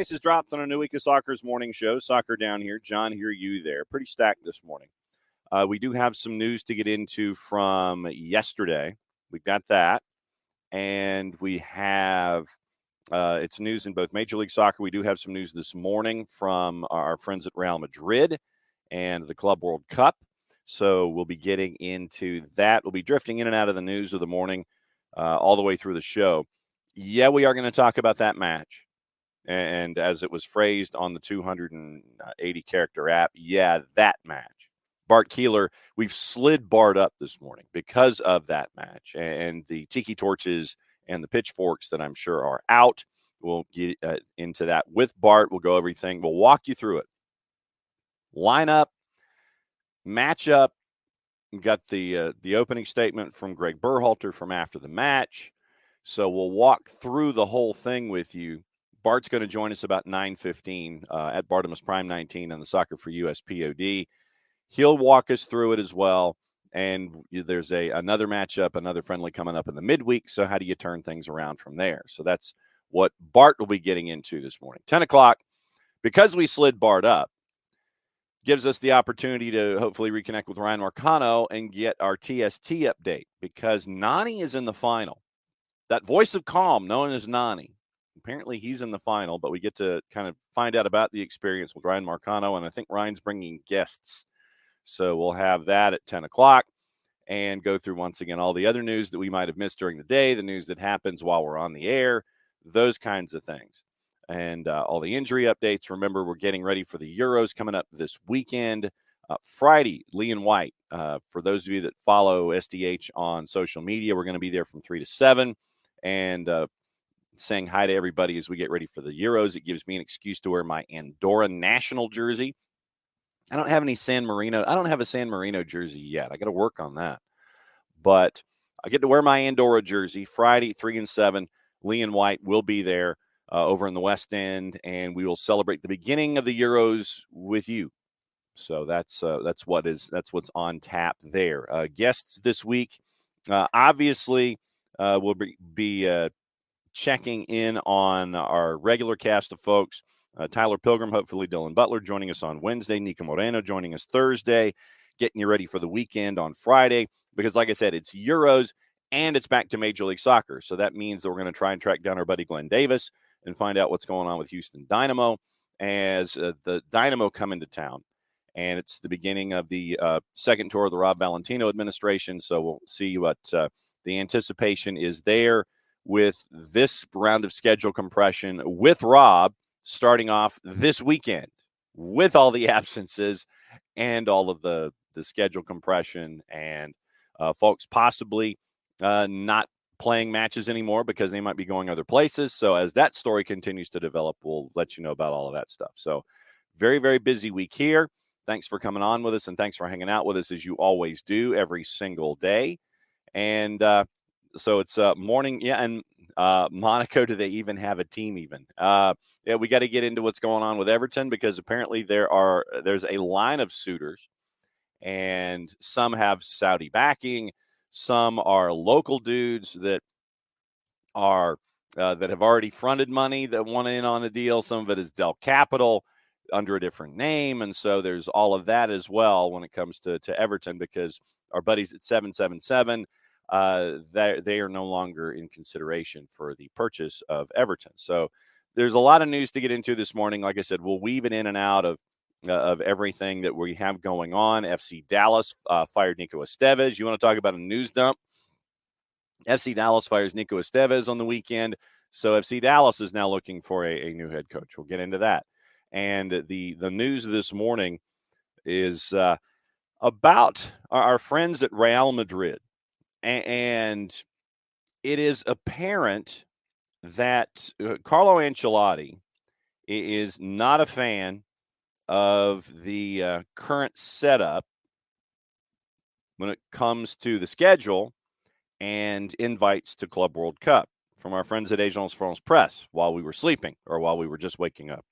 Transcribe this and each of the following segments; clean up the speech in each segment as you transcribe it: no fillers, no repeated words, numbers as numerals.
Price is dropped on a new week of Soccer's morning show. Soccer down here. John here, you there. Pretty stacked this morning. We do have some news to get into from yesterday. We've got that. And we have it's news in both Major League Soccer. We do have some news this morning from our friends at Real Madrid and the Club World Cup. So we'll be getting into that. We'll be drifting in and out of the news of the morning all the way through the show. Yeah, we are going to talk about that match. And as it was phrased on the 280-character app, yeah, that match. Bart Keeler, we've slid Bart up this morning because of that match. And the tiki torches and the pitchforks that I'm sure are out. We'll get into that with Bart. We'll go everything. We'll walk you through it. Line up, match up. We've got the opening statement from Greg Berhalter from after the match. So we'll walk through the whole thing with you. Bart's going to join us about 9:15 at Bartimus Prime 19 on the SoccerForUSPod. He'll walk us through it as well. And there's another matchup, another friendly coming up in the midweek. So how do you turn things around from there? So that's what Bart will be getting into this morning. 10 o'clock, because we slid Bart up, gives us the opportunity to hopefully reconnect with Ryan Marcano and get our TST update because Nani is in the final. That voice of calm known as Nani. Apparently he's in the final, but we get to kind of find out about the experience with Ryan Marcano, and I think Ryan's bringing guests. So we'll have that at 10 o'clock and go through once again all the other news that we might have missed during the day, the news that happens while we're on the air, those kinds of things. And all the injury updates. Remember, we're getting ready for the Euros coming up this weekend. Friday, Lee and White. For those of you that follow SDH on social media, we're going to be there from 3 to 7. And saying hi to everybody as we get ready for the Euros. It gives me an excuse to wear my Andorra national jersey. I don't have any San Marino. I don't have a San Marino jersey yet. I got to work on that. But I get to wear my Andorra jersey Friday, 3 and 7. Lee and White will be there over in the West End, and we will celebrate the beginning of the Euros with you. So that's what's on tap there. Guests this week, obviously, will be checking in on our regular cast of folks. Tyler Pilgrim, hopefully Dylan Butler joining us on Wednesday. Nico Moreno joining us Thursday. Getting you ready for the weekend on Friday. Because like I said, it's Euros and it's back to Major League Soccer. So that means that we're going to try and track down our buddy Glenn Davis and find out what's going on with Houston Dynamo as the Dynamo come into town. And it's the beginning of the second tour of the Rob Valentino administration. So we'll see what the anticipation is there with this round of schedule compression with Rob starting off this weekend with all the absences and all of the schedule compression and folks possibly not playing matches anymore because they might be going other places. So as that story continues to develop, we'll let you know about all of that stuff. So very, very busy week here. Thanks for coming on with us and thanks for hanging out with us as you always do every single day. And so it's morning. Yeah. And Monaco, do they even have a team even? Yeah, we got to get into what's going on with Everton because apparently there's a line of suitors and some have Saudi backing. Some are local dudes that are that have already fronted money that want in on a deal. Some of it is Dell Capital under a different name. And so there's all of that as well when it comes to Everton because our buddies at 777, they are no longer in consideration for the purchase of Everton. So there's a lot of news to get into this morning. Like I said, we'll weave it in and out of everything that we have going on. FC Dallas fired Nico Estevez. You want to talk about a news dump? FC Dallas fires Nico Estevez on the weekend. So FC Dallas is now looking for a new head coach. We'll get into that. And the news this morning is about our friends at Real Madrid. And it is apparent that Carlo Ancelotti is not a fan of the current setup when it comes to the schedule and invites to Club World Cup from our friends at Agence France Presse while we were sleeping or while we were just waking up.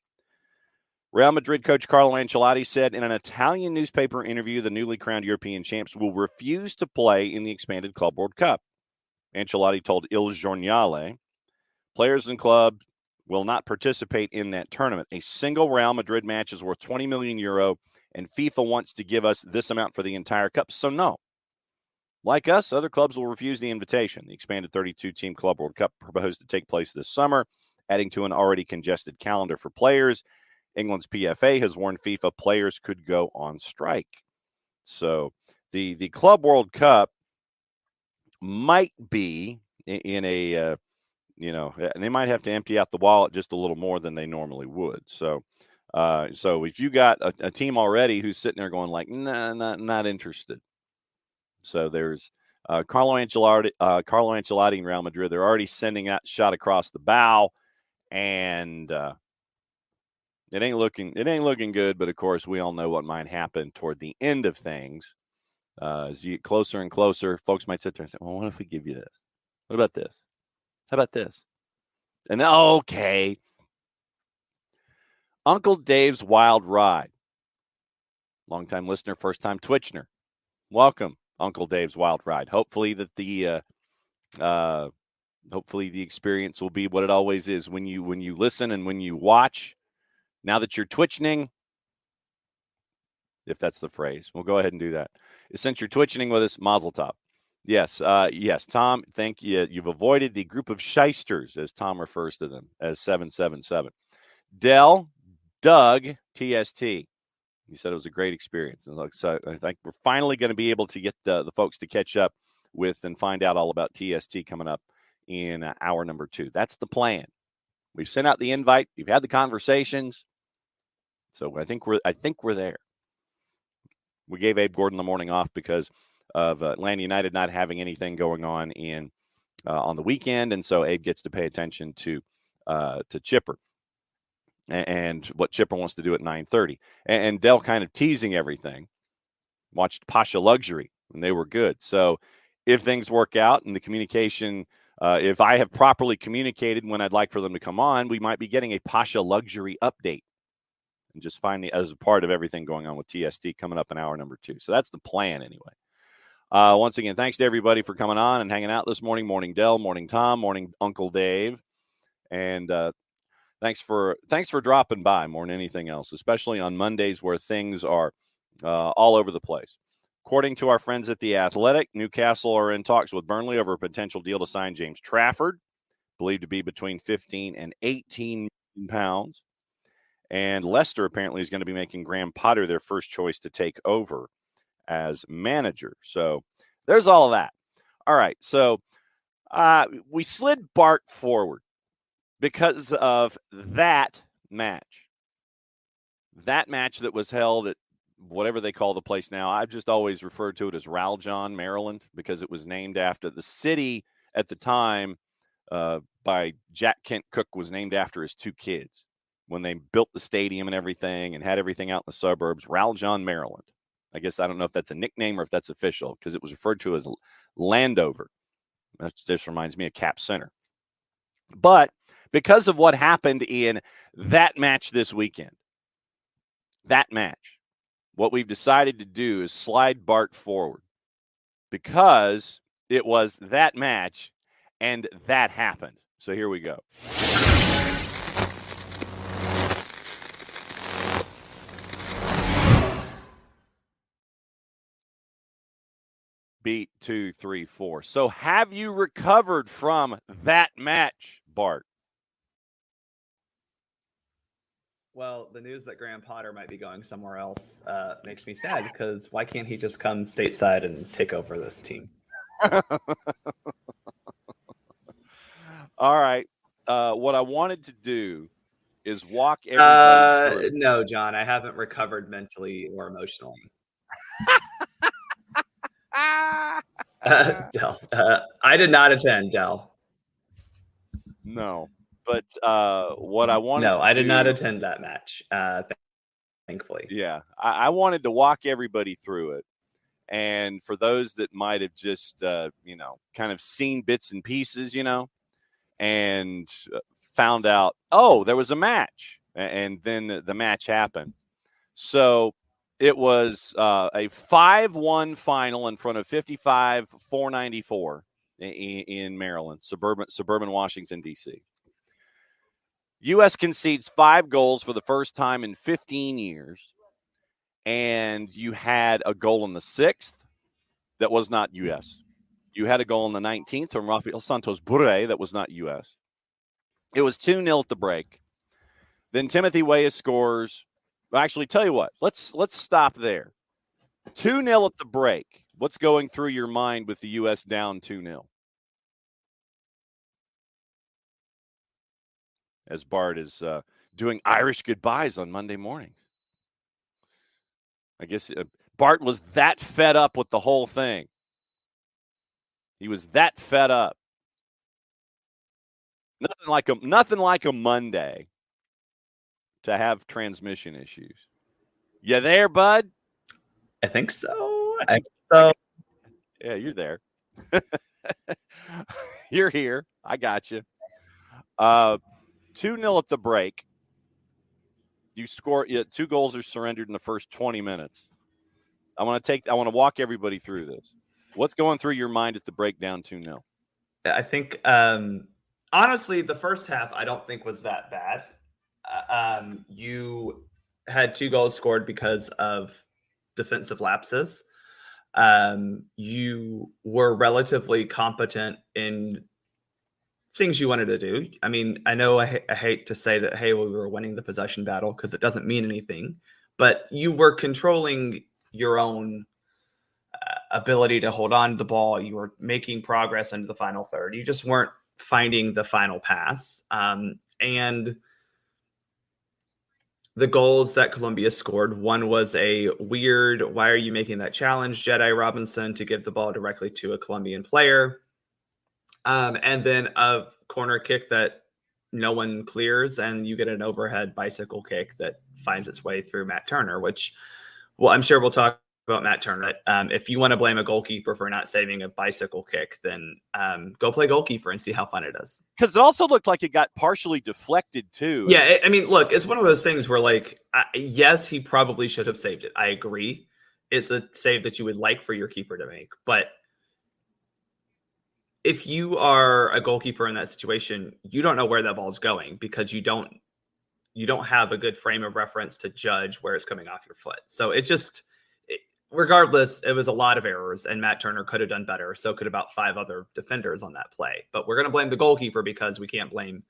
Real Madrid coach Carlo Ancelotti said in an Italian newspaper interview the newly crowned European champs will refuse to play in the expanded Club World Cup. Ancelotti told Il Giornale, players and club will not participate in that tournament. A single Real Madrid match is worth 20 million euro, and FIFA wants to give us this amount for the entire cup. So no. Like us, other clubs will refuse the invitation. The expanded 32-team Club World Cup proposed to take place this summer, adding to an already congested calendar for players. England's PFA has warned FIFA players could go on strike. So the Club World Cup might be in a, they might have to empty out the wallet just a little more than they normally would. So if you got a team already who's sitting there going like, nah, not interested. So there's Carlo Ancelotti and Real Madrid. They're already sending that shot across the bow, and it ain't looking good. But of course, we all know what might happen toward the end of things. As you get closer and closer, folks might sit there and say, "Well, what if we give you this? What about this? How about this?" And then, okay, Uncle Dave's Wild Ride. Longtime listener, first time Twitchner. Welcome, Uncle Dave's Wild Ride. Hopefully that the experience will be what it always is when you listen and when you watch. Now that you're twitching, if that's the phrase, we'll go ahead and do that. Since you're twitching with us, Mazel Tov. Yes, Tom. Thank you. You've avoided the group of shysters, as Tom refers to them, as 777. Doug, TST. He said it was a great experience. And so I think we're finally going to be able to get the folks to catch up with and find out all about TST coming up in hour number 2. That's the plan. We've sent out the invite. We've had the conversations. So I think we're there. We gave Abe Gordon the morning off because of Atlanta United not having anything going on on the weekend, and so Abe gets to pay attention to Chipper and what Chipper wants to do at 9:30. And Dell kind of teasing everything. Watched Pasha Luxury, and they were good. So if things work out and the communication, if I have properly communicated when I'd like for them to come on, we might be getting a Pasha Luxury update. And just finally, as a part of everything going on with TST coming up in hour number 2. So that's the plan anyway. Once again, thanks to everybody for coming on and hanging out this morning. Morning, Dell. Morning, Tom. Morning, Uncle Dave. And thanks for dropping by more than anything else, especially on Mondays where things are all over the place. According to our friends at The Athletic, Newcastle are in talks with Burnley over a potential deal to sign James Trafford, believed to be between 15 and 18 million pounds. And Leicester apparently is going to be making Graham Potter their first choice to take over as manager. So there's all of that. All right. So we slid Bart forward because of that match. That match that was held at whatever they call the place now. I've just always referred to it as Raljon, Maryland, because it was named after the city at the time by Jack Kent Cooke was named after his 2 kids. When they built the stadium and everything and had everything out in the suburbs, Raljon, Maryland. I guess I don't know if that's a nickname or if that's official because it was referred to as Landover. That just reminds me of Cap Center. But because of what happened in that match this weekend, what we've decided to do is slide Bart forward because it was that match and that happened. So here we go. Beat 2, 3, 4. So have you recovered from that match, Bart? Well, the news that Graham Potter might be going somewhere else makes me sad because why can't he just come stateside and take over this team? All right. What I wanted to do is walk everybody through. No, John, I haven't recovered mentally or emotionally. Del, I did not attend, Del. No, but what I wanted No, I did not attend that match, thankfully. Yeah, I wanted to walk everybody through it. And for those that might have just, kind of seen bits and pieces, and found out, oh, there was a match. And then the match happened. So it was a 5-1 final in front of 55,494 in Maryland, suburban Washington, D.C. U.S. concedes 5 goals for the first time in 15 years, and you had a goal in the 6th that was not U.S. You had a goal in the 19th from Rafael Santos Borré that was not U.S. It was 2-0 at the break. Then Timothy Weah scores. Actually, tell you what, let's stop there. 2-0 at the break. What's going through your mind with the U.S. down 2-0? As Bart is doing Irish goodbyes on Monday mornings. I guess Bart was that fed up with the whole thing. He was that fed up. Nothing like a Monday to have transmission issues. You there, bud? I think so. Yeah, you're there. You're here. I got you. 2-0 at the break. You score. 2 goals are surrendered in the first 20 minutes. I want to walk everybody through this. What's going through your mind at the breakdown 2-0? I think, honestly, the first half I don't think was that bad. You had 2 goals scored because of defensive lapses. You were relatively competent in things you wanted to do. I mean, I know I hate to say that, hey, well, we were winning the possession battle because it doesn't mean anything, but you were controlling your own ability to hold on to the ball. You were making progress into the final third. You just weren't finding the final pass. And the goals that Colombia scored, one was a weird, why are you making that challenge, Jedi Robinson, to give the ball directly to a Colombian player. And then a corner kick that no one clears, and you get an overhead bicycle kick that finds its way through Matt Turner, which, well, I'm sure we'll talk about Matt Turner. If you want to blame a goalkeeper for not saving a bicycle kick, then go play goalkeeper and see how fun it is. Because it also looked like it got partially deflected too. Yeah, I mean, look, it's one of those things where, like, yes, he probably should have saved it. I agree. It's a save that you would like for your keeper to make. But if you are a goalkeeper in that situation, you don't know where that ball is going because you don't have a good frame of reference to judge where it's coming off your foot. So regardless, it was a lot of errors, and Matt Turner could have done better. So could about 5 other defenders on that play. But we're going to blame the goalkeeper because we can't blame,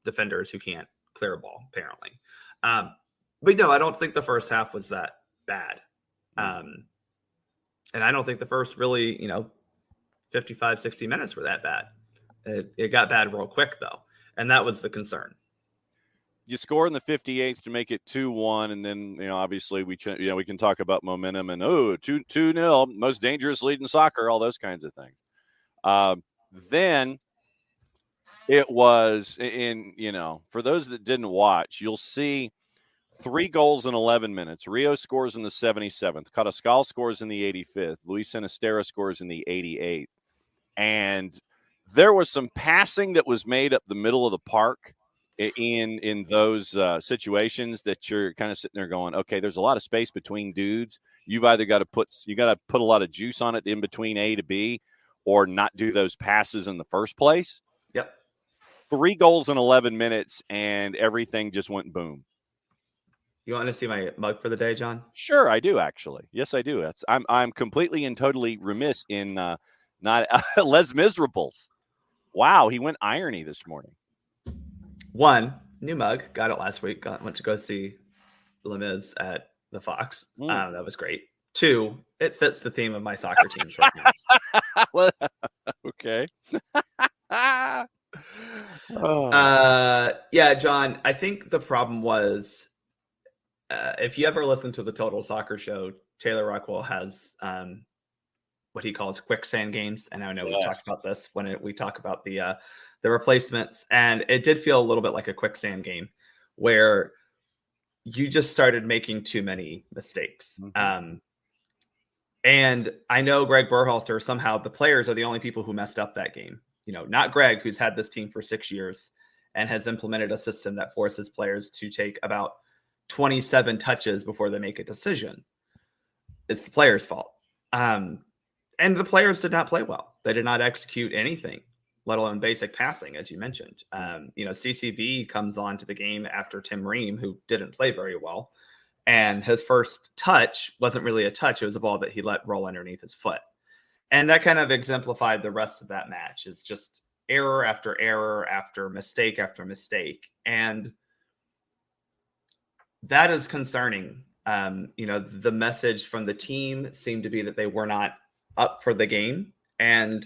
defenders who can't clear a ball, apparently. But no, I don't think the first half was that bad. And I don't think the first really, 55, 60 minutes were that bad. It got bad real quick, though. And that was the concern. You score in the 58th to make it 2-1, and then obviously we can talk about momentum and 2-0, most dangerous lead in soccer, all those kinds of things. Then it was for those that didn't watch, you'll see 3 goals in 11 minutes. Rio scores in the 77th. Carrascal scores in the 85th. Luis Sinisterra scores in the 88th. And there was some passing that was made up the middle of the park in those situations that you're kind of sitting there going, okay, there's a lot of space between dudes. You've either got to put a lot of juice on it in between A to B or not do those passes in the first place. Yep. 3 goals in 11 minutes and everything just went boom. You want to see my mug for the day, John? Sure, I do, actually. Yes, I do. I'm completely and totally remiss in not Les Miserables. Wow, he went irony this morning. 1, new mug. Got it last week. Went to go see Les Mis at the Fox. That was great. 2, it fits the theme of my soccer teams right now. Okay. Yeah, John, I think the problem was if you ever listen to the Total Soccer Show, Taylor Rockwell has what he calls quicksand games. And I know we've talked about this when we talk about the replacements. And it did feel a little bit like a quicksand game where you just started making too many mistakes. Mm-hmm. And I know Greg Berhalter, somehow the players are the only people who messed up that game. Not Greg, who's had this team for 6 years and has implemented a system that forces players to take about 27 touches before they make a decision. It's the players' fault. And the players did not play well. They did not execute anything. let alone basic passing, as you mentioned. CCV comes on to the game after Tim Ream, who didn't play very well. And his first touch wasn't really a touch. It was a ball that he let roll underneath his foot. And that kind of exemplified the rest of that match. It's just error after mistake after mistake. And that is concerning. The message from the team seemed to be that they were not up for the game. And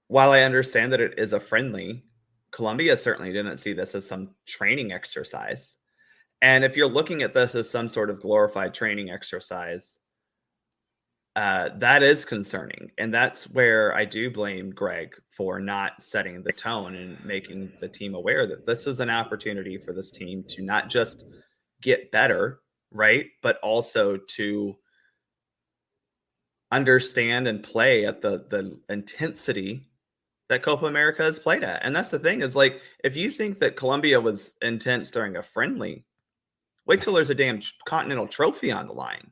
while I understand that it is a friendly, Colombia certainly didn't see this as some training exercise. And if you're looking at this as some sort of glorified training exercise, that is concerning. And that's where I do blame Greg for not setting the tone and making the team aware that this is an opportunity for this team to not just get better, right? But also to understand and play at the intensity that Copa America has played at. And that's the thing is, like, if you think that Colombia was intense during a friendly, wait till there's a damn continental trophy on the line.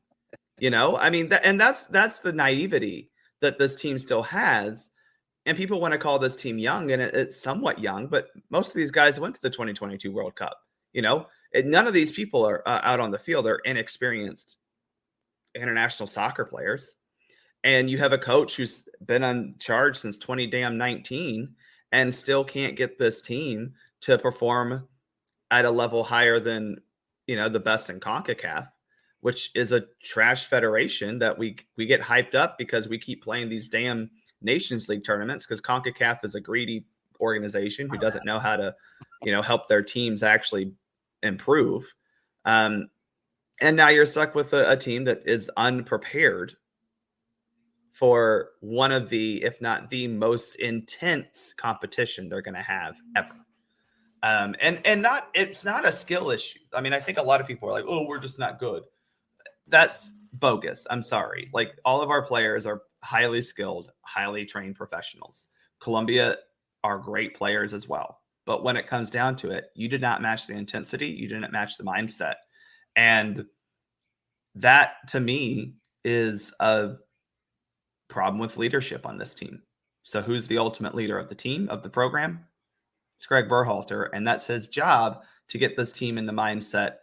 I mean, that's the naivety that this team still has. And people want to call this team young, and it's somewhat young, but most of these guys went to the 2022 World Cup. None of these people are out on the field are inexperienced international soccer players. And you have a coach who's been on charge since 2019 and still can't get this team to perform at a level higher than, the best in CONCACAF, which is a trash federation that we get hyped up because we keep playing these damn Nations League tournaments because CONCACAF is a greedy organization who doesn't know how to, help their teams actually improve. And now you're stuck with a team that is unprepared for one of the, if not the most intense competition they're going to have ever. It's not a skill issue. I mean, I think a lot of people are like, oh, we're just not good. That's bogus. I'm sorry. Like, all of our players are highly skilled, highly trained professionals. Colombia are great players as well. But when it comes down to it, you did not match the intensity. You didn't match the mindset. And that, to me, is a problem with leadership on this team. So who's the ultimate leader of the team, of the program? It's Greg Berhalter, and that's his job to get this team in the mindset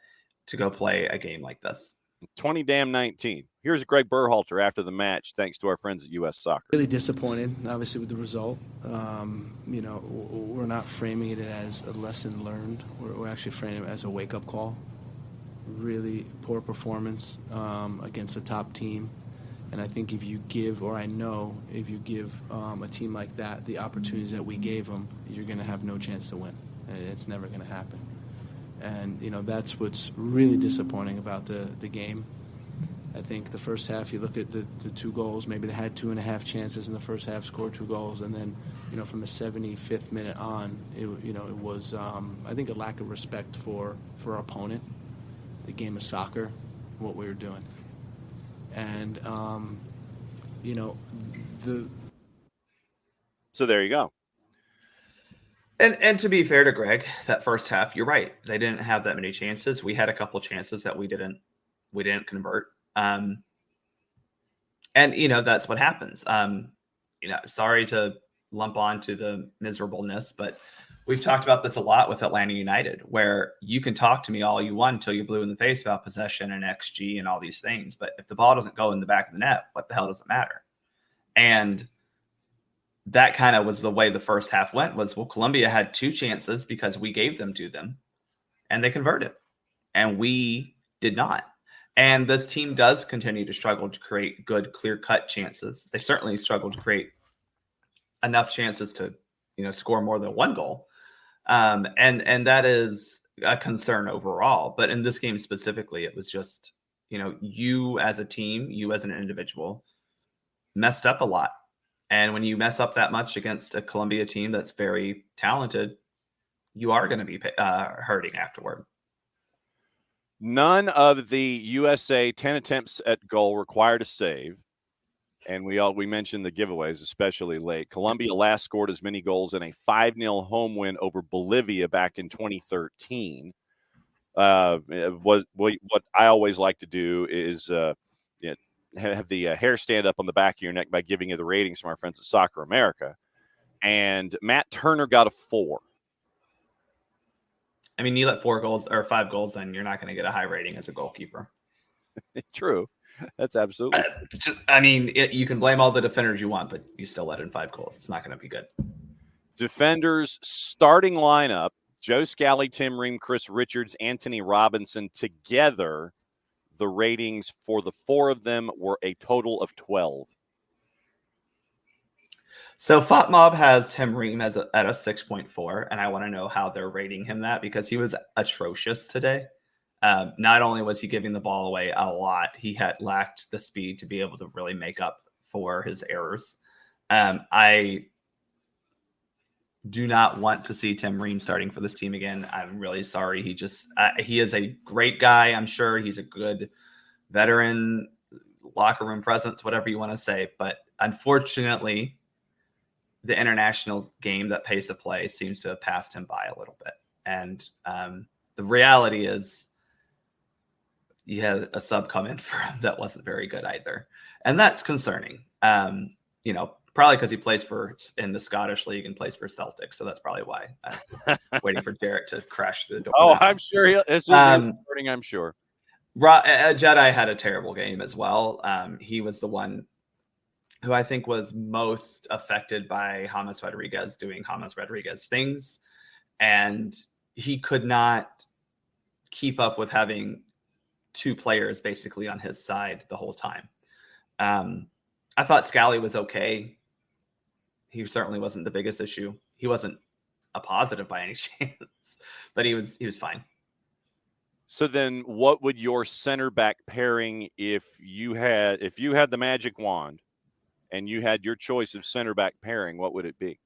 to go play a game like this. 20-19. Here's Greg Berhalter after the match, thanks to our friends at US Soccer. Really disappointed, obviously, with the result. We're not framing it as a lesson learned. We're actually framing it as a wake-up call. Really poor performance against a top team. And I think if you give a team like that the opportunities that we gave them, you're going to have no chance to win. It's never going to happen. And, that's what's really disappointing about the game. I think the first half, you look at the two goals, maybe they had 2.5 chances in the first half, scored 2 goals. And then, from the 75th minute on, it was, I think, a lack of respect for our opponent, the game of soccer, what we were doing. And, So there you go. And to be fair to Greg, that first half, you're right. They didn't have that many chances. We had a couple chances that we didn't convert. And that's what happens. Sorry to lump on to the miserableness, but we've talked about this a lot with Atlanta United, where you can talk to me all you want until you're blue in the face about possession and XG and all these things. But if the ball doesn't go in the back of the net, what the hell does it matter? And that kind of was the way the first half went, was, well, Colombia had 2 chances because we gave them to them and they converted, and we did not. And this team does continue to struggle to create good, clear-cut chances. They certainly struggle to create enough chances to, score more than 1 goal. And that is a concern overall. But in this game specifically, it was just, you as a team, you as an individual messed up a lot. And when you mess up that much against a Colombia team that's very talented, you are going to be hurting afterward. None of the USA 10 attempts at goal required a save. And we mentioned the giveaways, especially late. Colombia last scored as many goals in a 5-0 home win over Bolivia back in 2013. What I always like to do is have the hair stand up on the back of your neck by giving you the ratings from our friends at Soccer America. And Matt Turner got a 4. I mean, you let 4 goals or 5 goals in, you're not going to get a high rating as a goalkeeper. True. That's absolutely true. I mean, you can blame all the defenders you want, but you still let in 5 goals. It's not going to be good. Defenders starting lineup: Joe Scally, Tim Ream, Chris Richards, Anthony Robinson. Together, the ratings for the 4 of them were a total of 12. So FOTMob has Tim Ream at a 6.4, and I want to know how they're rating him that, because he was atrocious today. Not only was he giving the ball away a lot, he had lacked the speed to be able to really make up for his errors. I do not want to see Tim Ream starting for this team again. I'm really sorry. He is a great guy. I'm sure he's a good veteran, locker room presence, whatever you want to say. But unfortunately, the international game, that pace of play, seems to have passed him by a little bit. And the reality is he had a sub come in for him that wasn't very good either. And that's concerning. Probably because he plays in the Scottish League and plays for Celtic. So that's probably why. I'm waiting for Derek to crash the door. Oh, I'm sure this is recording, I'm sure. Jedi had a terrible game as well. He was the one who I think was most affected by James Rodriguez doing James Rodriguez things. And he could not keep up with having 2 players basically on his side the whole time. I thought Scally was okay. He certainly wasn't the biggest issue. He wasn't a positive by any chance, but he was fine. So then what would your center back pairing, if you had the magic wand and you had your choice of center back pairing, what would it be?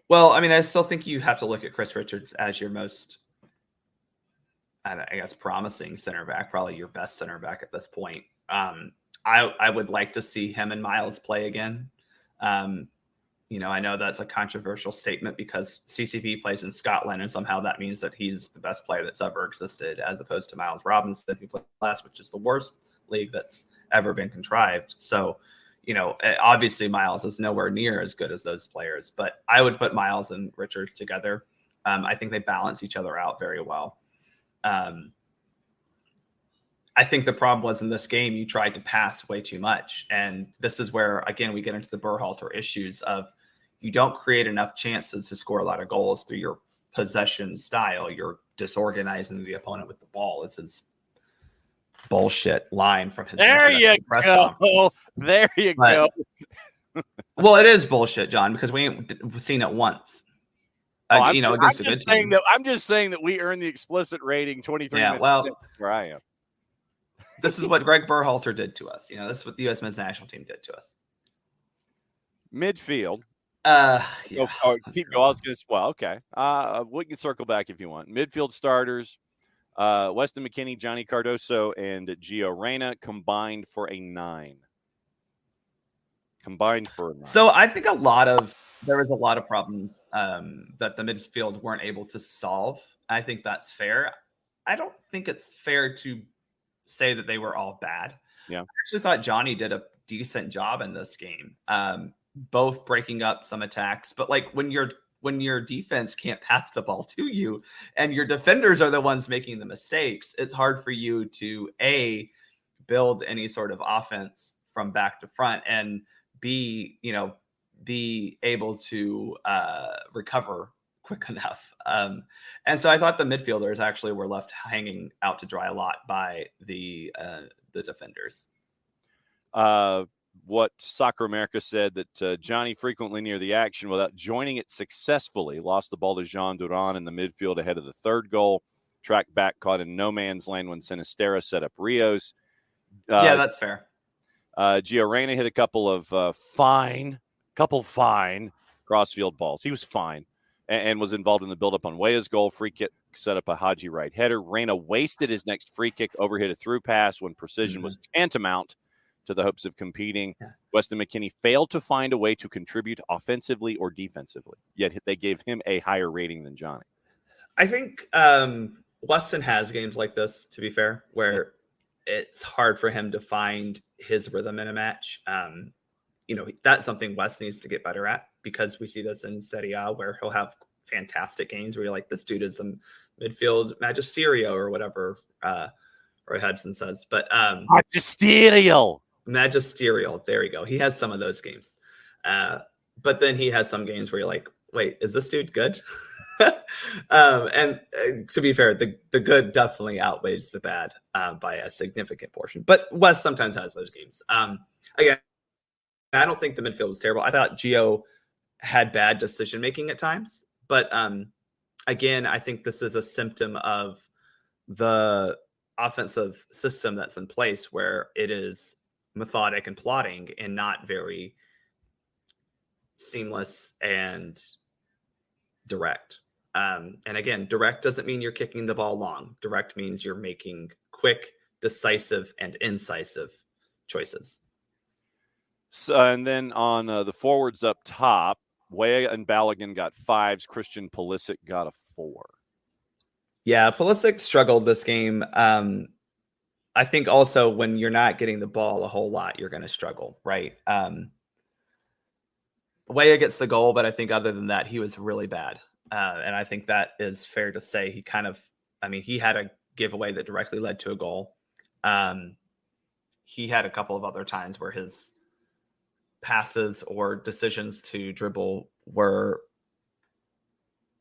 Well, I mean, I still think you have to look at Chris Richards as your most, I guess, promising center back, probably your best center back at this point. I would like to see him and Miles play again. I know that's a controversial statement because CCV plays in Scotland, and somehow that means that he's the best player that's ever existed, as opposed to Miles Robinson, who played last, which is the worst league that's ever been contrived. So, obviously Miles is nowhere near as good as those players, but I would put Miles and Richards together. I think they balance each other out very well. I think the problem was in this game, you tried to pass way too much. And this is where, again, we get into the Berhalter issues of you don't create enough chances to score a lot of goals through your possession style. You're disorganizing the opponent with the ball. This is bullshit line from his There you go. There you go. Well, it is bullshit, John, because we ain't seen it once. I'm just saying that we earned the explicit rating 23 minutes. Well, where I am. This is what Greg Berhalter did to us. This is what the U.S. men's national team did to us. Midfield. Yeah. Keep going. I was going to. Well, okay. We can circle back if you want. Midfield starters: Weston McKennie, Johnny Cardoso, and Gio Reyna combined for a 9. So I think there was a lot of problems that the midfield weren't able to solve. I think that's fair. I don't think it's fair to say that they were all bad. Yeah. I actually thought Johnny did a decent job in this game, both breaking up some attacks. But when your defense can't pass the ball to you and your defenders are the ones making the mistakes, it's hard for you to build any sort of offense from back to front, and be able to recover quick enough. And so I thought the midfielders actually were left hanging out to dry a lot by the defenders. What Soccer America said that Johnny frequently near the action without joining it successfully, lost the ball to Jean Duran in the midfield ahead of the third goal, tracked back, caught in no man's land when Sinistera set up Rios. Yeah, that's fair. Gio Reyna hit a couple of fine crossfield balls. He was fine and was involved in the buildup on Weah's goal. Free kick set up a Haji right header. Reyna wasted his next free kick, overhit a through pass when precision was tantamount to the hopes of competing. Yeah. Weston McKennie failed to find a way to contribute offensively or defensively, yet they gave him a higher rating than Johnny. I think Weston has games like this, to be fair, where it's hard for him to find his rhythm in a match. that's something Wes needs to get better at, because we see this in Serie A where he'll have fantastic games where you're like, this dude is some midfield magisterio or whatever Roy Hudson says. But magisterial. There you go. He has some of those games. But then he has some games where you're like, wait, is this dude good? And to be fair, the good definitely outweighs the bad by a significant portion. But Wes sometimes has those games. Again, I don't think the midfield was terrible. I thought Gio had bad decision making at times. But again, I think this is a symptom of the offensive system that's in place, where it is methodic and plotting and not very seamless and direct. And again, direct doesn't mean you're kicking the ball long. Direct means you're making quick, decisive, and incisive choices. So, and then on the forwards up top, Weah and Balogun got 5s. Christian Pulisic got a 4. Yeah, Pulisic struggled this game. I think also when you're not getting the ball a whole lot, you're going to struggle, right? Weah gets the goal, but I think other than that, he was really bad. And I think that is fair to say. He had a giveaway that directly led to a goal. He had a couple of other times where his passes or decisions to dribble were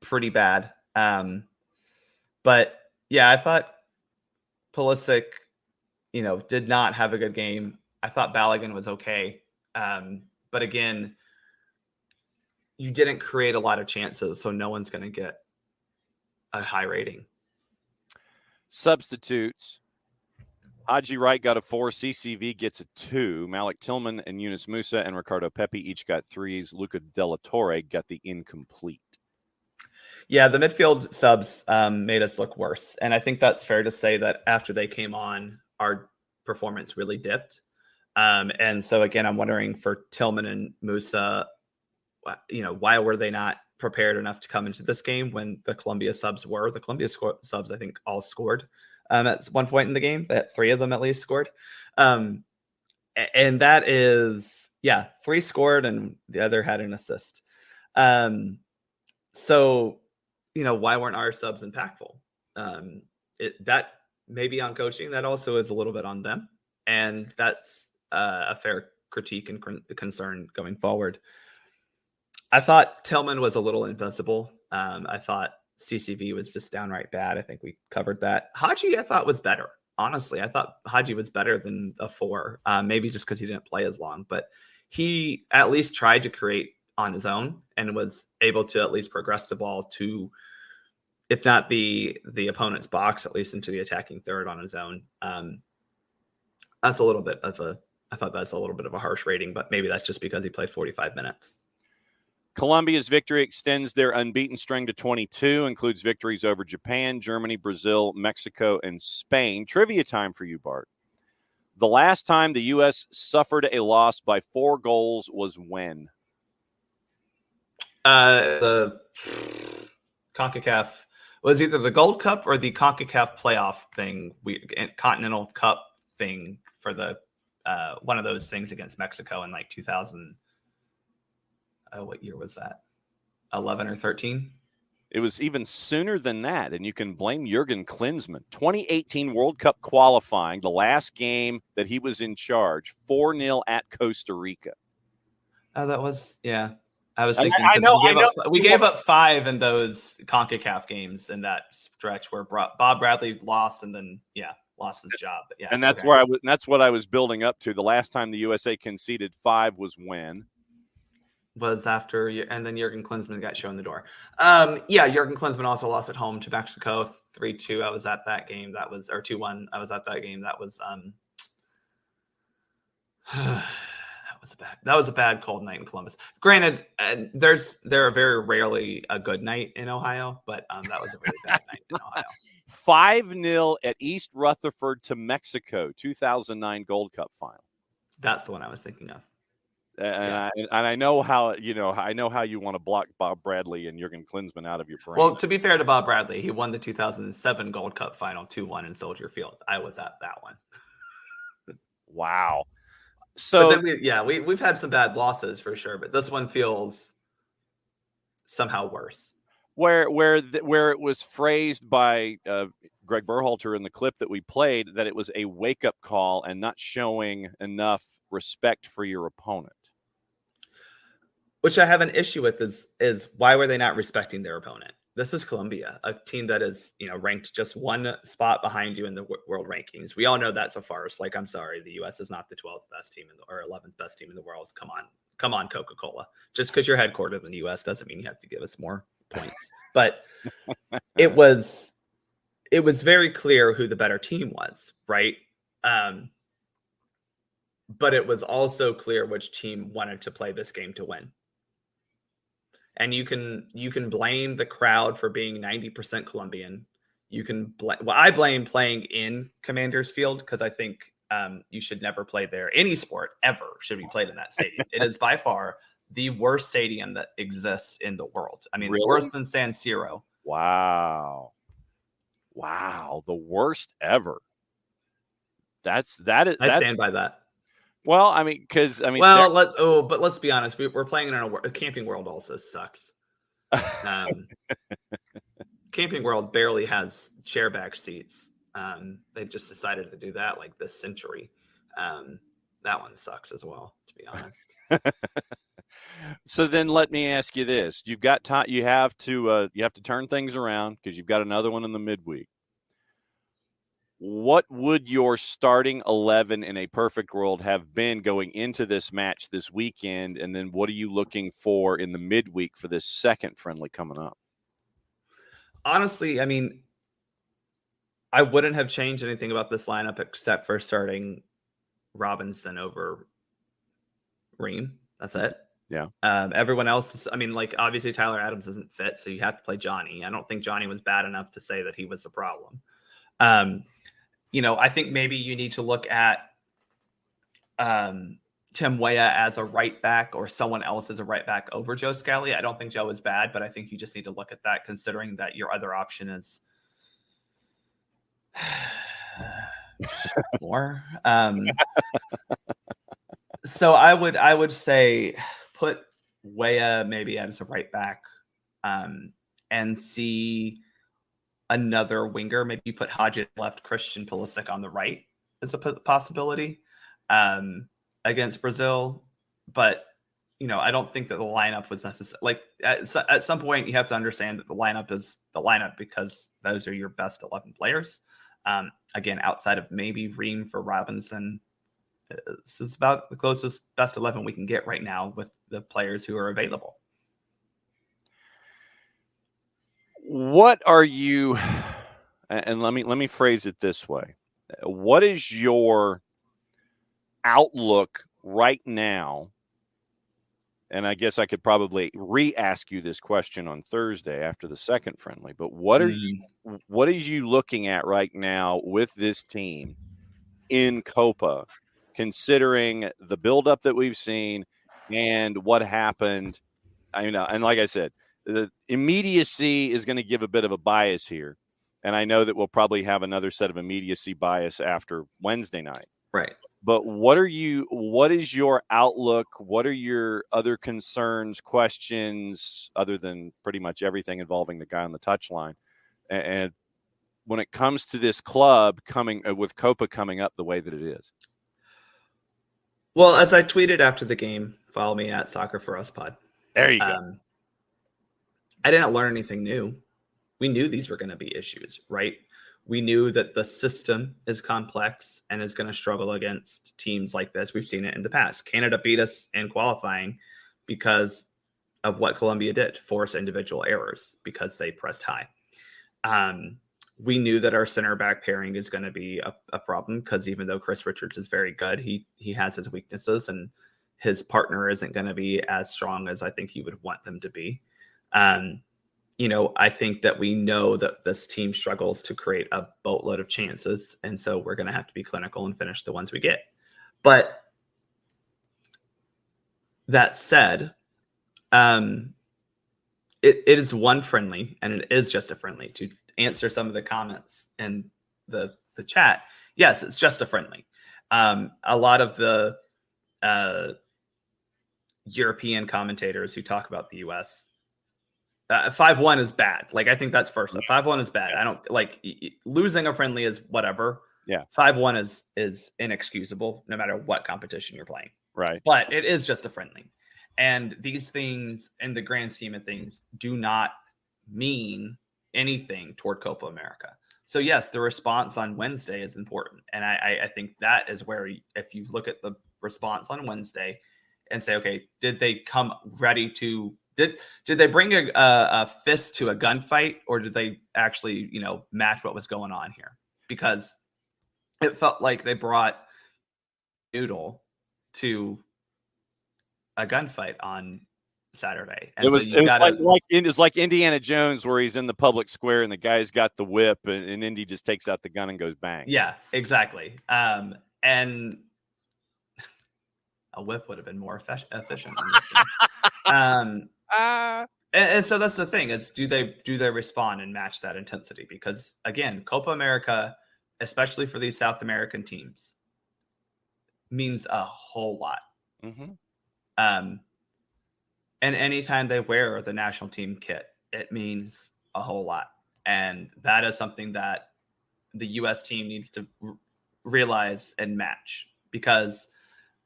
pretty bad. But yeah, I thought Pulisic, did not have a good game. I thought Balogun was okay. But again, you didn't create a lot of chances, so no one's going to get a high rating. Substitutes. Haji Wright got a 4. CCV gets a 2. Malik Tillman and Yunus Musa and Ricardo Pepi each got 3s. Luca Della Torre got the incomplete. Yeah, the midfield subs made us look worse. And I think that's fair to say that after they came on, our performance really dipped. And so, again, I'm wondering for Tillman and Musa, why were they not prepared enough to come into this game when the Colombia subs were? The Colombia subs, I think, all scored at one point in the game. That 3 of them at least scored. And that is, 3 scored and the other had an assist. So, why weren't our subs impactful? That may be on coaching. That also is a little bit on them. And that's a fair critique and concern going forward. I thought Tillman was a little invisible. I thought CCV was just downright bad. I think we covered that. Haji, I thought, was better. Honestly, I thought Haji was better than a 4, maybe just because he didn't play as long. But he at least tried to create on his own and was able to at least progress the ball to, if not the opponent's box, at least into the attacking third on his own. That's a little bit of I thought that's a little bit of a harsh rating, but maybe that's just because he played 45 minutes. Colombia's victory extends their unbeaten string to 22, includes victories over Japan, Germany, Brazil, Mexico, and Spain. Trivia time for you, Bart. The last time the U.S. suffered a loss by 4 goals was when? The CONCACAF was either the Gold Cup or the CONCACAF playoff thing, Continental Cup thing for the one of those things against Mexico in like 2000. What year was that? 11 or 13? It was even sooner than that, and you can blame Jurgen Klinsmann. 2018 World Cup qualifying, the last game that he was in charge, 4-0 at Costa Rica. That was, yeah. I was thinking, we gave up 5 in those CONCACAF games in that stretch where Bob Bradley lost and then, lost his job. But and that's where I was. That's what I was building up to. The last time the USA conceded 5 was when? Was after, and then Jurgen Klinsmann got shown the door. Jurgen Klinsmann also lost at home to Mexico 3-2. I was at that game. That was, or 2-1. I was at that game. That was that was a bad cold night in Columbus. Granted, there are very rarely a good night in Ohio, but that was a really bad night in Ohio. 5-0 at East Rutherford to Mexico, 2009 Gold Cup final. That's the one I was thinking of. And I know how you want to block Bob Bradley and Jurgen Klinsmann out of your brain. Well, to be fair to Bob Bradley, he won the 2007 Gold Cup final 2-1 in Soldier Field. I was at that one. Wow. So but then we've had some bad losses for sure, but this one feels somehow worse. Where it was phrased by Greg Berhalter in the clip that we played that it was a wake-up call and not showing enough respect for your opponent. Which I have an issue with is why were they not respecting their opponent? This is Colombia, a team that is, ranked just one spot behind you in the world rankings. We all know that's a farce. Like, I'm sorry, the U.S. is not the 12th best team or 11th best team in the world. Come on, Coca-Cola. Just because you're headquartered in the U.S. doesn't mean you have to give us more points. But it was very clear who the better team was, right? But it was also clear which team wanted to play this game to win. And you can blame the crowd for being 90% Colombian. I blame playing in Commander's Field because I think you should never play there. Any sport ever should be played in that stadium. It is by far the worst stadium that exists in the world. I mean, Really? Worse than San Siro. Wow, the worst ever. I stand by that. Well, let's be honest. We're playing in a Camping World also sucks. Camping World barely has chair back seats. They just decided to do that like this century. That one sucks as well, to be honest. So then let me ask you this. You've got time, you have to turn things around because you've got another one in the midweek. What would your starting 11 in a perfect world have been going into this match this weekend? And then what are you looking for in the midweek for this second friendly coming up? Honestly, I mean, I wouldn't have changed anything about this lineup except for starting Robinson over Ream. That's it. Yeah. Everyone else is, obviously Tyler Adams isn't fit, so you have to play Johnny. I don't think Johnny was bad enough to say that he was the problem. I think maybe you need to look at Tim Weah as a right back or someone else as a right back over Joe Scally. I don't think Joe is bad, but I think you just need to look at that considering that your other option is more. So I would say put Weah maybe as a right back and see another winger. Maybe put Hodges left, Christian Pulisic on the right is a possibility against Brazil. But, I don't think that the lineup was necessary. Like at some point you have to understand that the lineup is the lineup because those are your best 11 players. Again, outside of maybe Ream for Robinson, this is about the closest best 11 we can get right now with the players who are available. What are you, and let me phrase it this way. What is your outlook right now? And I guess I could probably re-ask you this question on Thursday after the second friendly, but what are you looking at right now with this team in Copa, considering the buildup that we've seen and what happened? And like I said, the immediacy is going to give a bit of a bias here. And I know that we'll probably have another set of immediacy bias after Wednesday night. Right. But what is your outlook? What are your other concerns, questions, other than pretty much everything involving the guy on the touchline? And when it comes to this club coming with Copa coming up the way that it is? Well, as I tweeted after the game, follow me at SoccerForUSPod. There you go. I didn't learn anything new. We knew these were going to be issues, right? We knew that the system is complex and is going to struggle against teams like this. We've seen it in the past. Canada beat us in qualifying because of what Colombia did, force individual errors because they pressed high. We knew that our center back pairing is going to be a problem because even though Chris Richards is very good, he has his weaknesses and his partner isn't going to be as strong as I think he would want them to be. I think that we know that this team struggles to create a boatload of chances. And so we're going to have to be clinical and finish the ones we get. But that said, it is one friendly, and it is just a friendly. To answer some of the comments in the chat, yes, it's just a friendly. A lot of the European commentators who talk about the U.S. 5-1 is bad. Like, I think that's first. 5-1 is bad. I don't like losing a friendly is whatever. Yeah. 5-1 is inexcusable no matter what competition you're playing. Right. But it is just a friendly. And these things in the grand scheme of things do not mean anything toward Copa America. So yes, the response on Wednesday is important. And I think that is where, if you look at the response on Wednesday and say, okay, did they come ready to, did they bring a fist to a gunfight, or did they actually, match what was going on here? Because it felt like they brought Noodle to a gunfight on Saturday. And it's like Indiana Jones, where he's in the public square and the guy's got the whip, and Indy just takes out the gun and goes bang. Yeah, exactly. And a whip would have been more efficient on this game. And so that's the thing, is do they respond and match that intensity? Because again, Copa America, especially for these South American teams, means a whole lot. Mm-hmm. And anytime they wear the national team kit, it means a whole lot. And that is something that the U.S. team needs to realize and match. Because,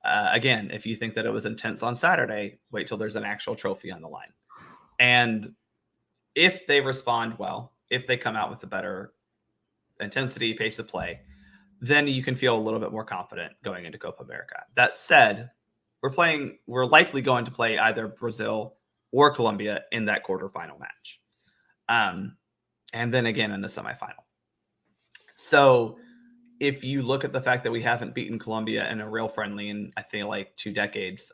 again, if you think that it was intense on Saturday, wait till there's an actual trophy on the line. And if they respond well, if they come out with a better intensity, pace of play, then you can feel a little bit more confident going into Copa America. That said, we're likely going to play either Brazil or Colombia in that quarterfinal match. And then again in the semifinal. So if you look at the fact that we haven't beaten Colombia in a real friendly in, I feel like, 2 decades,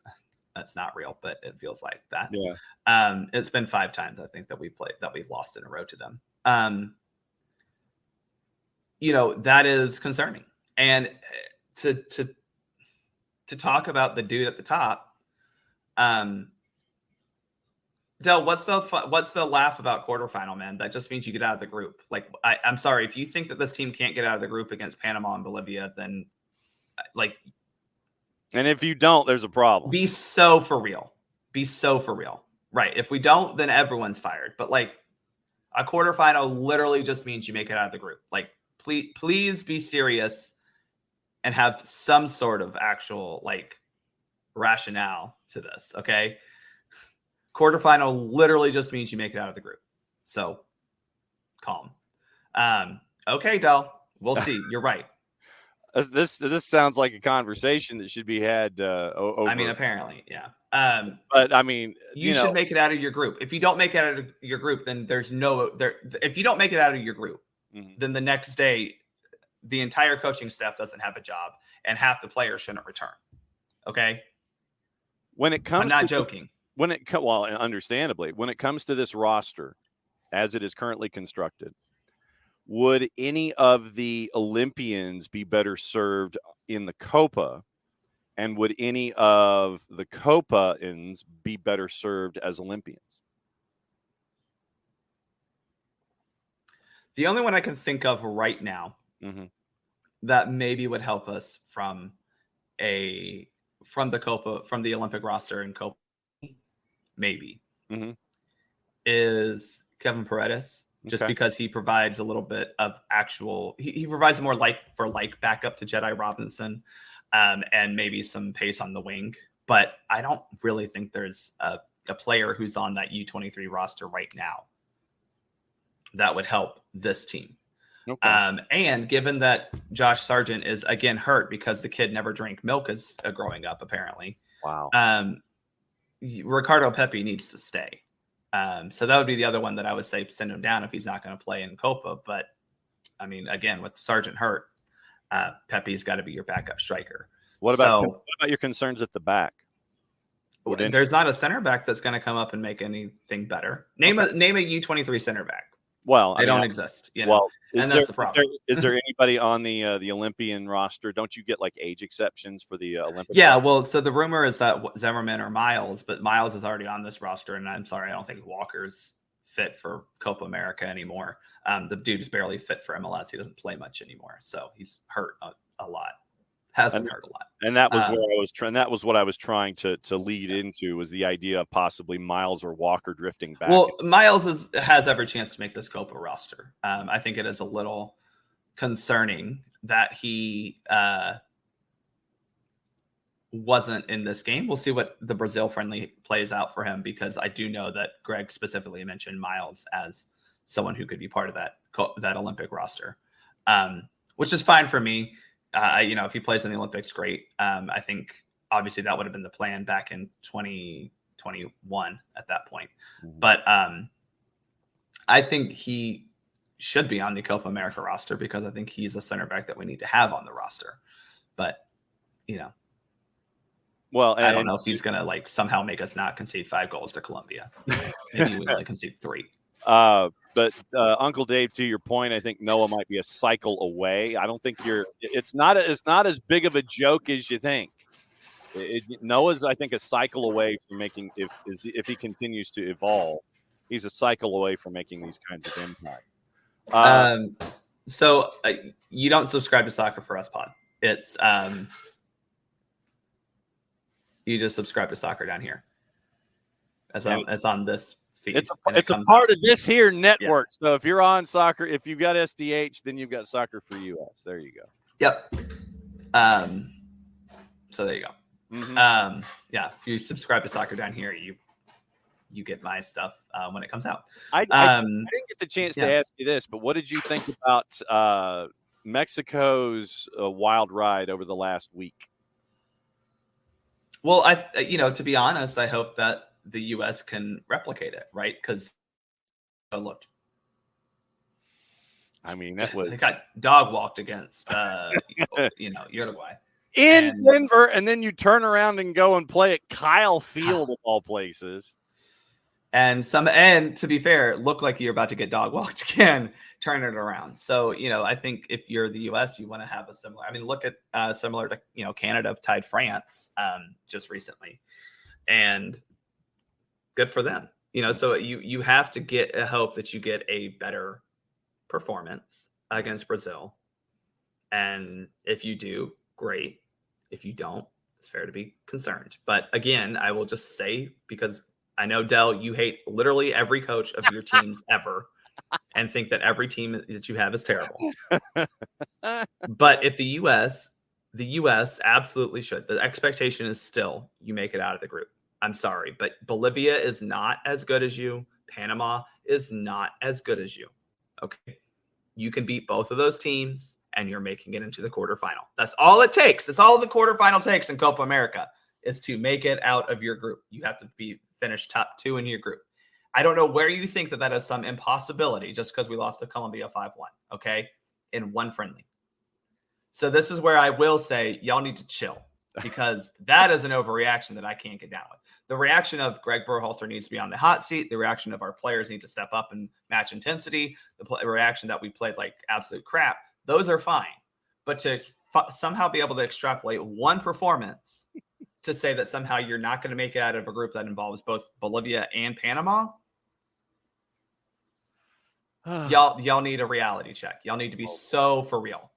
that's not real, but it feels like that. Yeah. It's been 5 times, I think, that we've lost in a row to them. That is concerning. And to talk about the dude at the top, Del, what's the laugh about quarterfinal, man? That just means you get out of the group. Like, I'm sorry, if you think that this team can't get out of the group against Panama and Bolivia, then and if you don't, there's a problem. Be so for real. Right. If we don't, then everyone's fired. But like, a quarterfinal literally just means you make it out of the group. Like, please be serious and have some sort of actual rationale to this. Okay. Quarterfinal literally just means you make it out of the group. So calm. Okay, Del, we'll see. You're right. This sounds like a conversation that should be had over. I mean, apparently, yeah. But I mean, you should make it out of your group. If you don't make it out of your group, then there's if you don't make it out of your group, then the next day, the entire coaching staff doesn't have a job and half the players shouldn't return. Okay. I'm not joking. Understandably, when it comes to this roster, as it is currently constructed, would any of the Olympians be better served in the Copa? And would any of the Copa-ins be better served as Olympians? The only one I can think of right now that maybe would help us from the Olympic roster in Copa, maybe, is Kevin Paredes. Just because he provides a little bit of he provides more like backup to Jedi Robinson, and maybe some pace on the wing. But I don't really think there's a player who's on that U23 roster right now that would help this team. Okay. And given that Josh Sargent is again hurt because the kid never drank milk as growing up, apparently. Wow. Ricardo Pepi needs to stay. So that would be the other one that I would say send him down if he's not going to play in Copa. But I mean, again, with Sargent hurt, Pepe's got to be your backup striker. What about your concerns at the back? There's not a center back that's going to come up and make anything better. Name a U23 center back. Well, they don't exist. Well, and that's the problem. Is there anybody on the Olympian roster? Don't you get age exceptions for the Olympic? Yeah, well, so the rumor is that Zimmerman or Miles, but Miles is already on this roster, and I'm sorry, I don't think Walker's fit for Copa America anymore. The dude is barely fit for MLS. He doesn't play much anymore, so he's hurt a lot. has been hurt a lot. And that was where I was trying. That was what I was trying to lead into, was the idea of possibly Miles or Walker drifting back. Well, Miles has every chance to make the Copa roster. I think it is a little concerning that he wasn't in this game. We'll see what the Brazil friendly plays out for him, because I do know that Greg specifically mentioned Miles as someone who could be part of that Olympic roster, which is fine for me. If he plays in the Olympics, great. I think obviously that would have been the plan back in 2021 at that point. Mm-hmm. But I think he should be on the Copa America roster, because I think he's a center back that we need to have on the roster. But, well, I don't know if he's going to somehow make us not concede 5 goals to Colombia. Maybe we only concede 3. But Uncle Dave, to your point, I think Noah might be a cycle away. I don't think it's not as big of a joke as you think. Noah's, I think, a cycle away from making, if he continues to evolve, he's a cycle away from making these kinds of impacts. So you don't subscribe to SoccerForUSPod. It's you just subscribe to Soccer Down Here. As on this feed. It's a part of this here network. Yeah. So if you're on Soccer, if you've got SDH, then you've got Soccer for US. There you go. Yep. So there you go. Mm-hmm. If you subscribe to Soccer Down Here, you get my stuff when it comes out. I didn't get the chance to ask you this, but what did you think about Mexico's wild ride over the last week? Well, to be honest, I hope that the U.S. can replicate it, right? Because look, I mean, that was, they got dog walked against Uruguay in Denver, and then you turn around and go and play at Kyle Field of all places. And to be fair, look like you're about to get dog walked again, turn it around. So, I think if you're the U.S., you want to have a similar. I mean, look at similar to Canada tied France just recently, and good for them. So you have to hope that you get a better performance against Brazil, and if you do, great. If you don't, it's fair to be concerned. But again, I will just say, because I know, Del, you hate literally every coach of your teams ever and think that every team that you have is terrible. But if the U.S. absolutely should. The expectation is still you make it out of the group. I'm sorry, but Bolivia is not as good as you. Panama is not as good as you. Okay. You can beat both of those teams and you're making it into the quarterfinal. That's all it takes. That's all the quarterfinal takes in Copa America, is to make it out of your group. You have to finish top 2 in your group. I don't know where you think that is some impossibility just because we lost to Colombia 5-1, okay, in one friendly. So this is where I will say y'all need to chill, because that is an overreaction that I can't get down with. The reaction of Greg Berhalter needs to be on the hot seat. The reaction of our players need to step up and match intensity. The reaction that we played like absolute crap, those are fine. But to somehow be able to extrapolate one performance to say that somehow you're not going to make it out of a group that involves both Bolivia and Panama, y'all need a reality check. Y'all need to be so for real.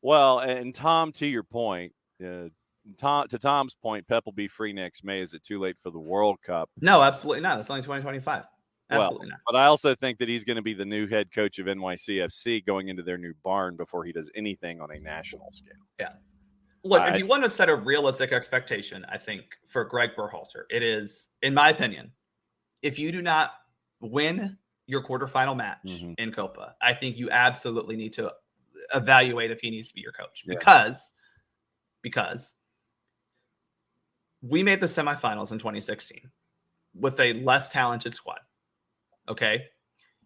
Well, and Tom, to your point, to Tom's point, Pep will be free next May. Is it too late for the World Cup? No, absolutely not. It's only 2025. Absolutely not. But I also think that he's going to be the new head coach of NYCFC going into their new barn before he does anything on a national scale. Yeah. Look, if you want to set a realistic expectation, I think for Greg Berhalter, it is, in my opinion, if you do not win your quarterfinal match in Copa, I think you absolutely need to evaluate if he needs to be your coach, because we made the semifinals in 2016 with a less talented squad. Okay.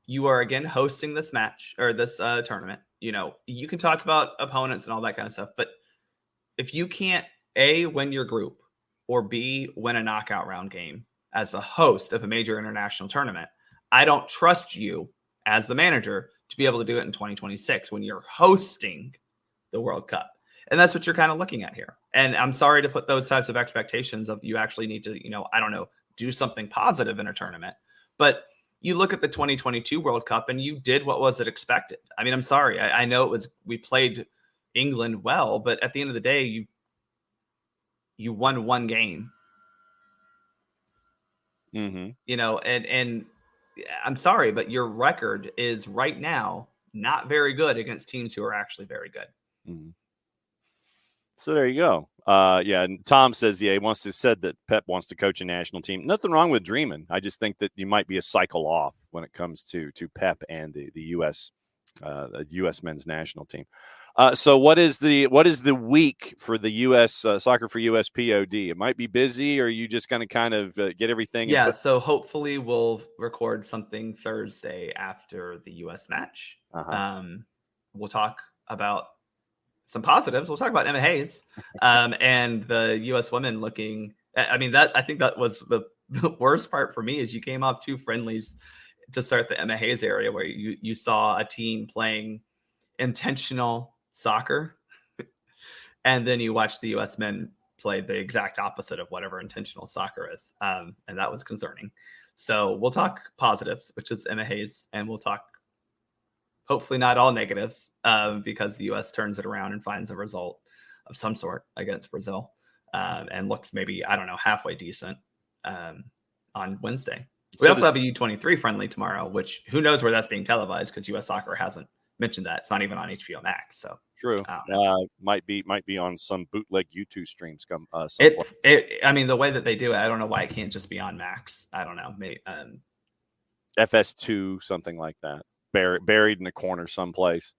You are again hosting this match or this tournament. You can talk about opponents and all that kind of stuff, but if you can't A, win your group, or B, win a knockout round game as a host of a major international tournament, I don't trust you as the manager to be able to do it in 2026 when you're hosting the World Cup. And that's what you're kind of looking at here. And I'm sorry to put those types of expectations of you actually need to, do something positive in a tournament. But you look at the 2022 World Cup and you did what was it expected. I mean, I'm sorry. I know we played England well, but at the end of the day, you won one game. Mm-hmm. You know, and I'm sorry, but your record is right now not very good against teams who are actually very good. Mm-hmm. So there you go. Yeah, and Tom says, he said that Pep wants to coach a national team. Nothing wrong with dreaming. I just think that you might be a cycle off when it comes to Pep and the U.S. men's national team. So what is the week for the U.S. Soccer for USPOD? It might be busy, or are you just going to kind of get everything? Yeah, so hopefully we'll record something Thursday after the U.S. match. Uh-huh. We'll talk about some positives. We'll talk about Emma Hayes and the U.S. women looking. I mean, I think that was the worst part for me is you came off 2 friendlies to start the Emma Hayes area where you saw a team playing intentional soccer, and then you watched the U.S. men play the exact opposite of whatever intentional soccer is, and that was concerning. So we'll talk positives, which is Emma Hayes, and we'll talk hopefully not all negatives, because the U.S. turns it around and finds a result of some sort against Brazil, and looks maybe, I don't know, halfway decent on Wednesday. We also have a U23 friendly tomorrow, which who knows where that's being televised because U.S. Soccer hasn't mentioned that. It's not even on HBO Max. So true. Might be on some bootleg YouTube streams. I mean, the way that they do it, I don't know why it can't just be on Max. I don't know. Maybe FS2, something like that. Buried in a corner someplace.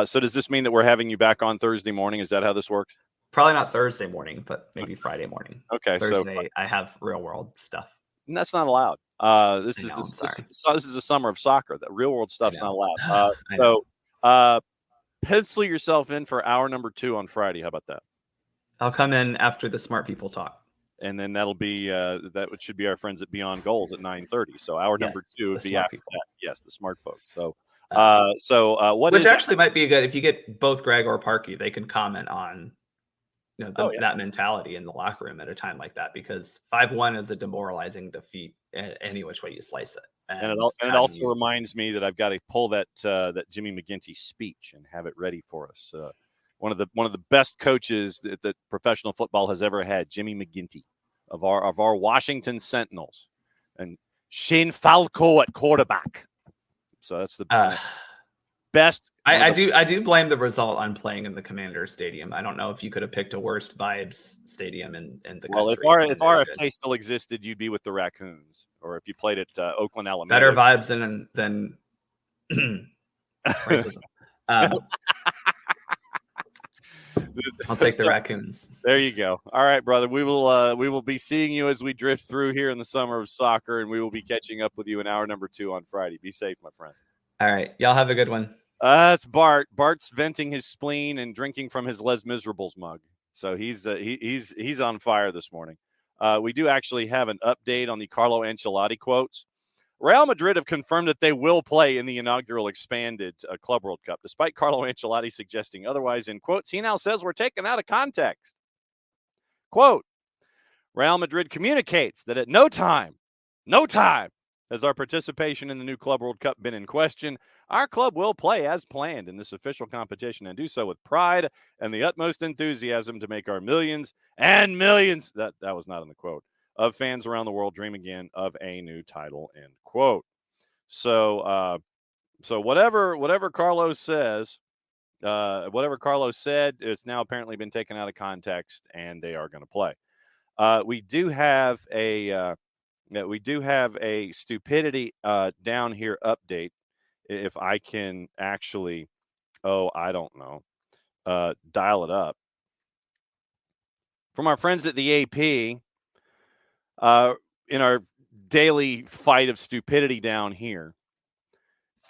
So does this mean that we're having you back on Thursday morning? Is that how this works? Probably not Thursday morning, but maybe Friday morning. Okay, Thursday, I have real world stuff. And that's not allowed. This is a summer of soccer. That real world stuff's not allowed. Pencil yourself in for hour number 2 on Friday. How about that? I'll come in after the smart people talk. And then that'll be should be our friends at Beyond Goals at 9:30. So hour number 2 would be after that. Yes, the smart folks. So which actually might be good if you get both Greg or Parky. They can comment on that mentality in the locker room at a time like that, because 5-1 is a demoralizing defeat any which way you slice it. And it also reminds me that I've got to pull that Jimmy McGinty speech and have it ready for us. One of the best coaches that professional football has ever had, Jimmy McGinty of our Washington Sentinels, and Shane Falco at quarterback. So that's the best. I do blame the result on playing in the Commander Stadium. I don't know if you could have picked a worst vibes stadium in the country. Well, if RFK still existed, you'd be with the Raccoons, or if you played at Oakland Elementary. Better vibes than racism. I'll take the Raccoons. There you go. All right, brother. We will be seeing you as we drift through here in the summer of soccer, and we will be catching up with you in hour number 2 on Friday. Be safe, my friend. All right. Y'all have a good one. That's Bart. Bart's venting his spleen and drinking from his Les Miserables mug. So he's on fire this morning. We do actually have an update on the Carlo Ancelotti quotes. Real Madrid have confirmed that they will play in the inaugural expanded Club World Cup, despite Carlo Ancelotti suggesting otherwise. In quotes, he now says we're taken out of context. Quote, Real Madrid communicates that at no time has our participation in the new Club World Cup been in question. Our club will play as planned in this official competition and do so with pride and the utmost enthusiasm to make our millions and millions, that was not in the quote, of fans around the world dream again of a new title, end quote. So whatever Carlos says, whatever Carlos said, it's now apparently been taken out of context, and they are going to play. We do have a stupidity down here update. If I can actually, I don't know, dial it up from our friends at the AP. In our daily fight of stupidity down here,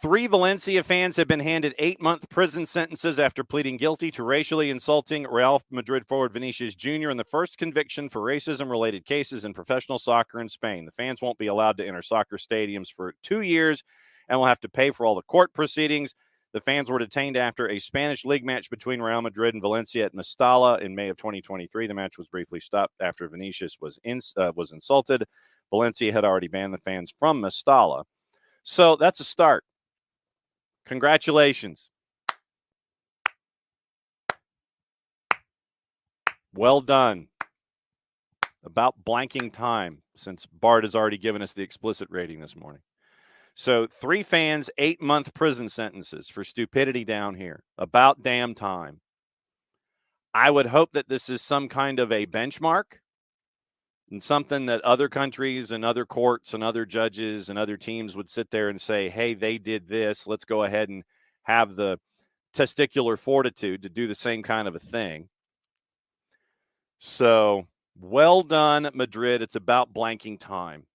3 Valencia fans have been handed 8-month prison sentences after pleading guilty to racially insulting Real Madrid forward Vinicius Jr. in the first conviction for racism-related cases in professional soccer in Spain. The fans won't be allowed to enter soccer stadiums for 2 years and will have to pay for all the court proceedings. The fans were detained after a Spanish league match between Real Madrid and Valencia at Mestalla in May of 2023. The match was briefly stopped after Vinicius was insulted. Valencia had already banned the fans from Mestalla. So that's a start. Congratulations. Well done. About blanking time, since Bart has already given us the explicit rating this morning. So 3 fans, 8-month prison sentences for stupidity down here. About damn time. I would hope that this is some kind of a benchmark and something that other countries and other courts and other judges and other teams would sit there and say, hey, they did this. Let's go ahead and have the testicular fortitude to do the same kind of a thing. So well done, Madrid. It's about blanking time.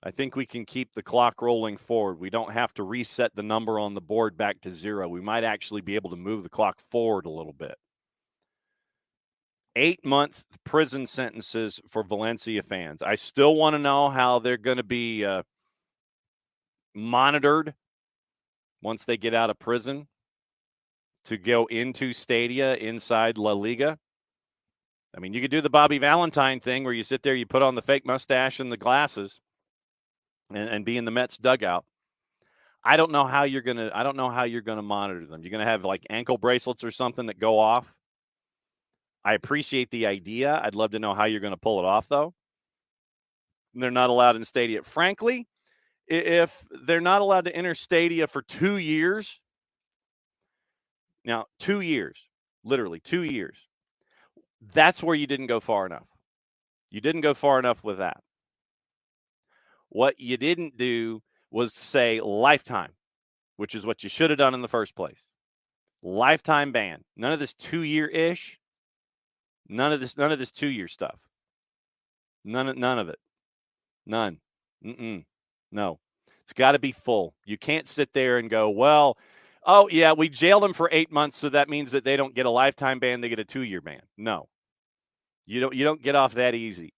I think we can keep the clock rolling forward. We don't have to reset the number on the board back to 0. We might actually be able to move the clock forward a little bit. 8-month prison sentences for Valencia fans. I still want to know how they're going to be monitored once they get out of prison to go into stadia inside La Liga. I mean, you could do the Bobby Valentine thing where you sit there, you put on the fake mustache and the glasses and be in the Mets dugout. I don't know how you're gonna monitor them. You're gonna have like ankle bracelets or something that go off. I appreciate the idea. I'd love to know how you're going to pull it off, though. They're not allowed in stadia. Frankly, if they're not allowed to enter stadia for 2 years, now 2 years, literally 2 years, that's where you didn't go far enough. You didn't go far enough with that. What you didn't do was say lifetime, which is what you should have done in the first place. Lifetime ban. None of this 2-year-ish. None of this 2-year stuff. None of it. None. No. It's got to be full. You can't sit there and go, well, oh, yeah, we jailed them for 8 months, so that means that they don't get a lifetime ban, they get a 2-year ban. No. You don't get off that easy.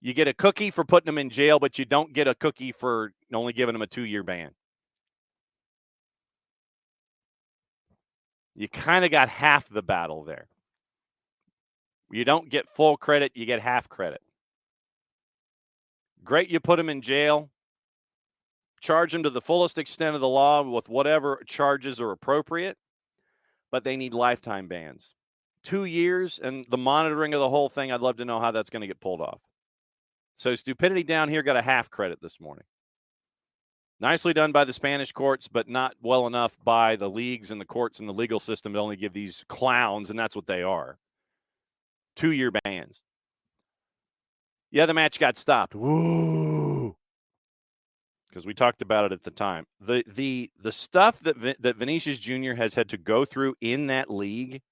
You get a cookie for putting them in jail, but you don't get a cookie for only giving them a 2-year ban. You kind of got half the battle there. You don't get full credit, you get half credit. Great, you put them in jail. Charge them to the fullest extent of the law with whatever charges are appropriate, but they need lifetime bans. 2 years and the monitoring of the whole thing, I'd love to know how that's going to get pulled off. So stupidity down here got a half credit this morning. Nicely done by the Spanish courts, but not well enough by the leagues and the courts and the legal system to only give these clowns, and that's what they are, 2-year bans. Yeah, the match got stopped. Woo! Because we talked about it at the time. The stuff that Vinicius Jr. has had to go through in that league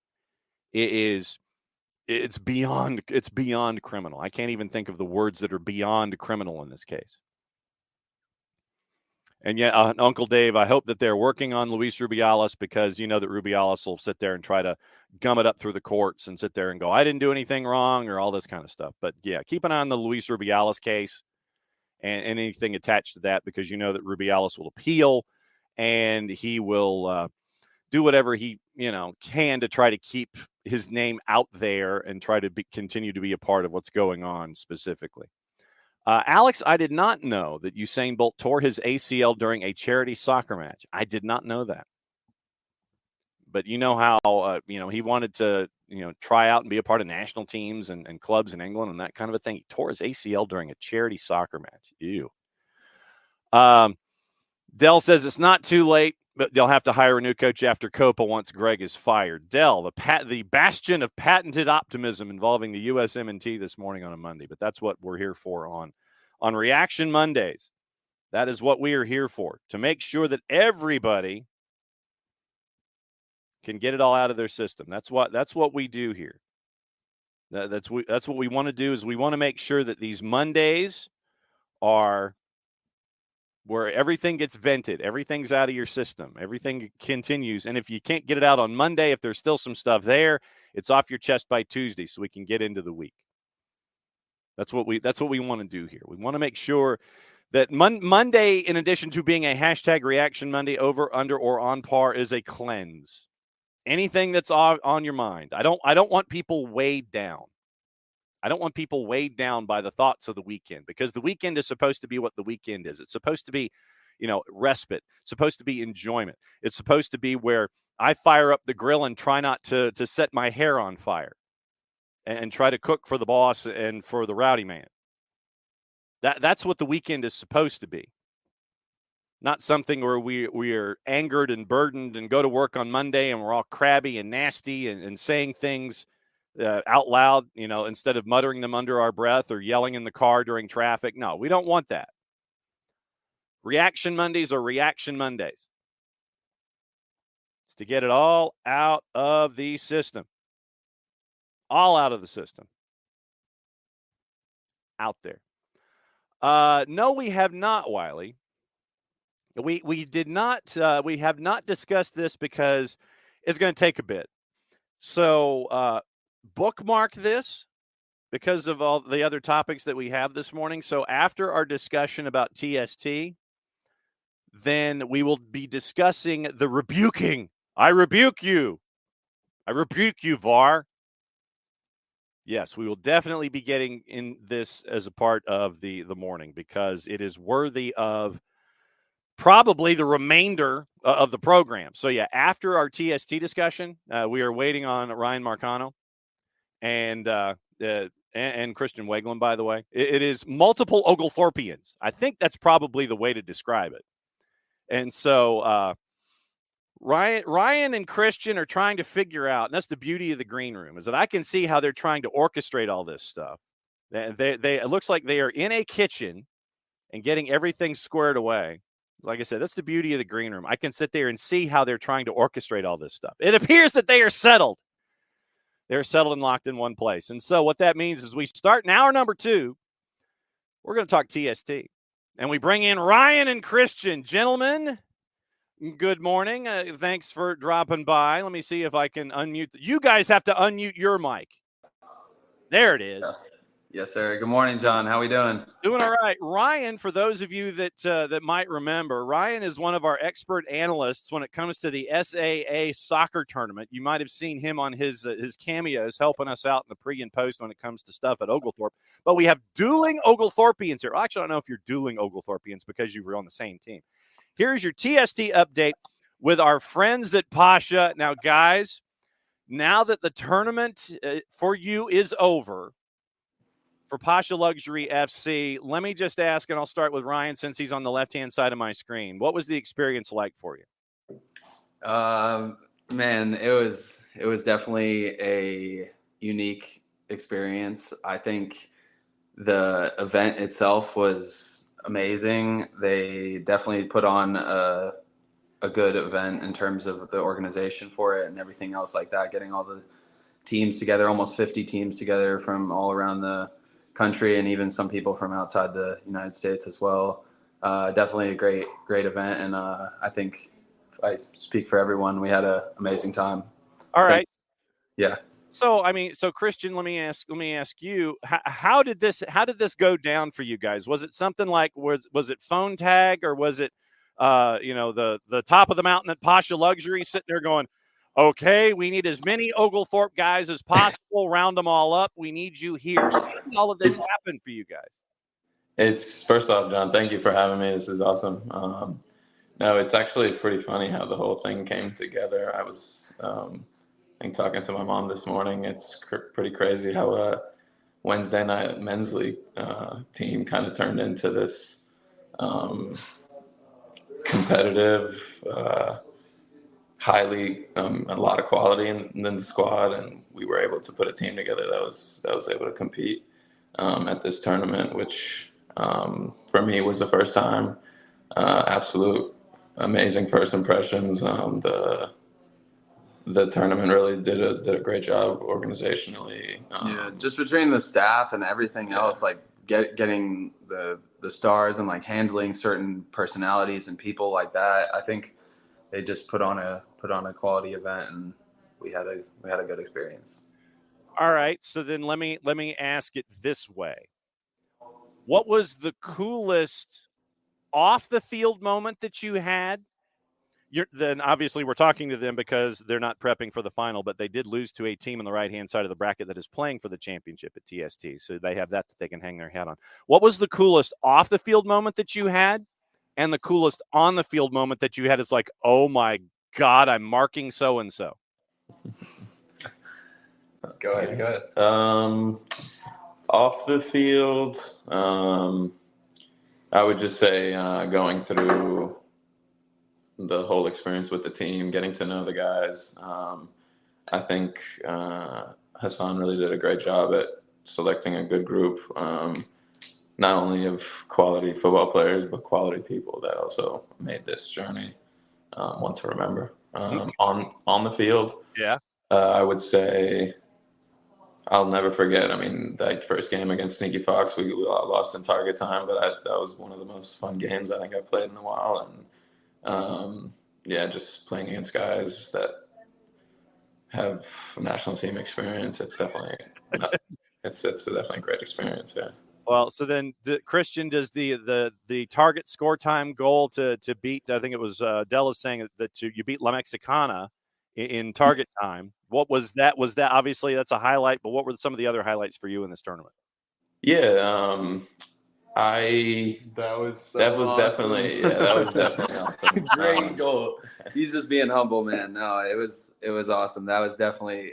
it's beyond criminal. I can't even think of the words that are beyond criminal in this case. And yet, Uncle Dave, I hope that they're working on Luis Rubiales, because you know that Rubiales will sit there and try to gum it up through the courts and sit there and go, I didn't do anything wrong, or all this kind of stuff. But yeah, keep an eye on the Luis Rubiales case and anything attached to that, because you know that Rubiales will appeal and he will do whatever he can to try to keep his name out there and try to continue to be a part of what's going on specifically. Alex, I did not know that Usain Bolt tore his ACL during a charity soccer match. I did not know that. But you know how, he wanted to, try out and be a part of national teams and clubs in England and that kind of a thing. He tore his ACL during a charity soccer match. Ew. Dell says it's not too late, but they'll have to hire a new coach after Copa once Greg is fired. Dell, the bastion of patented optimism involving the USMNT this morning on a Monday. But that's what we're here for on Reaction Mondays. That is what we are here for, to make sure that everybody can get it all out of their system. That's what we do here. That's what we want to do, is we want to make sure that these Mondays are where everything gets vented, everything's out of your system, everything continues. And if you can't get it out on Monday, if there's still some stuff there, it's off your chest by Tuesday so we can get into the week. That's what we want to do here. We want to make sure that Monday, in addition to being a hashtag Reaction Monday, over, under, or on par, is a cleanse. Anything that's on your mind. I don't want people weighed down. I don't want people weighed down by the thoughts of the weekend, because the weekend is supposed to be what the weekend is. It's supposed to be, respite. It's supposed to be enjoyment. It's supposed to be where I fire up the grill and try not to set my hair on fire and try to cook for the boss and for the rowdy man. That's what the weekend is supposed to be. Not something where we are angered and burdened and go to work on Monday and we're all crabby and nasty and saying things out loud, instead of muttering them under our breath or yelling in the car during traffic. No, we don't want that. Reaction Mondays are reaction Mondays. It's to get it all out of the system. All out of the system. Out there. No, we have not, Wiley. We did not. We have not discussed this because it's going to take a bit. So bookmark this because of all the other topics that we have this morning. So after our discussion about TST, then we will be discussing the rebuking. I rebuke you. I rebuke you, VAR. Yes, we will definitely be getting in this as a part of the morning because it is worthy of probably the remainder of the program. So, yeah, after our TST discussion, we are waiting on Ryan Marcano and Christian Waegelin, by the way. It is multiple Oglethorpians. I think that's probably the way to describe it. And so Ryan and Christian are trying to figure out, and that's the beauty of the green room, is that I can see how they're trying to orchestrate all this stuff. It looks like they are in a kitchen and getting everything squared away. Like I said, that's the beauty of the green room. I can sit there and see how they're trying to orchestrate all this stuff. It appears that they are settled. They're settled and locked in one place. And so what that means is we start in hour number 2. We're going to talk TST. And we bring in Ryan and Christian. Gentlemen, good morning. Thanks for dropping by. Let me see if I can unmute. You guys have to unmute your mic. There it is. Yes, sir. Good morning, John. How we doing? Doing all right. Ryan, for those of you that might remember, Ryan is one of our expert analysts when it comes to the SAA soccer tournament. You might have seen him on his cameos helping us out in the pre and post when it comes to stuff at Oglethorpe. But we have dueling Oglethorpians here. Actually, I don't know if you're dueling Oglethorpians because you were on the same team. Here's your TST update with our friends at Pasha. Now, guys, now that the tournament for you is over, for Pasha Luxury FC, let me just ask, and I'll start with Ryan since he's on the left-hand side of my screen. What was the experience like for you? Man, it was definitely a unique experience. I think the event itself was amazing. They definitely put on a good event in terms of the organization for it and everything else like that, getting all the teams together, almost 50 teams together from all around the country and even some people from outside the United States as well. Definitely a great event. And I think if I speak for everyone, we had an amazing time. All right. Yeah. So, Christian, let me ask you, how did this go down for you guys? Was it something like, was it phone tag, or was it, the top of the mountain at Pasha Luxury sitting there going, okay, we need as many Oglethorpe guys as possible, round them all up. We need you here. How did all of this happen for you guys? It's, first off, John, thank you for having me. This is awesome. No, it's actually pretty funny how the whole thing came together. I was, I think, talking to my mom this morning. It's pretty crazy how a Wednesday night men's league team kind of turned into this competitive, highly a lot of quality in the squad, and we were able to put a team together that was able to compete at this tournament, which for me was the first time. Absolute amazing first impressions. The tournament really did a great job organizationally. Yeah, just between the staff and everything else, like getting the stars and like handling certain personalities and people like that. I think they just put on a quality event, and we had a good experience. All right, so then let me ask it this way: what was the coolest off the field moment that you had? Then obviously we're talking to them because they're not prepping for the final, but they did lose to a team on the right-hand side of the bracket that is playing for the championship at TST. So they have that they can hang their hat on. What was the coolest off the field moment that you had, and the coolest on the field moment that you had is like, oh my God, I'm marking so-and-so. Go ahead. Off the field, I would just say going through the whole experience with the team, getting to know the guys. I think Hassan really did a great job at selecting a good group, not only of quality football players, but quality people that also made this journey one to remember. On the field, I would say I'll never forget. I mean, that first game against Sneaky Fox, we lost in target time, but that was one of the most fun games I think I've played in a while. And just playing against guys that have national team experience, it's definitely it's definitely a great experience. Yeah. Well, so then, Christian, does the target score time goal to beat? I think it was Della saying that you beat La Mexicana in target time. What was that? Was that obviously that's a highlight? But what were some of the other highlights for you in this tournament? Yeah, that was definitely awesome. Great goal. He's just being humble, man. No, it was awesome. That was definitely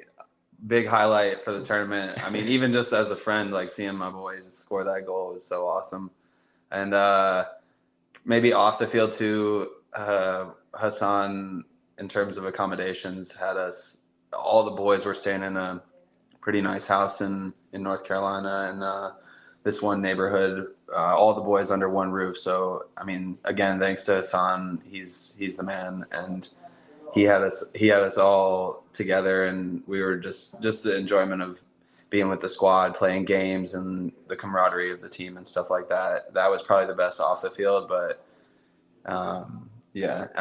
big highlight for the tournament. I mean, even just as a friend, like seeing my boy just score that goal was so awesome. And maybe off the field too, Hassan, in terms of accommodations, had us. All the boys were staying in a pretty nice house in North Carolina, and this one neighborhood, all the boys under one roof. So, I mean, again, thanks to Hassan, he's the man, and he had us all together, and we were just the enjoyment of being with the squad, playing games, and the camaraderie of the team and stuff like that. That was probably the best off the field, but I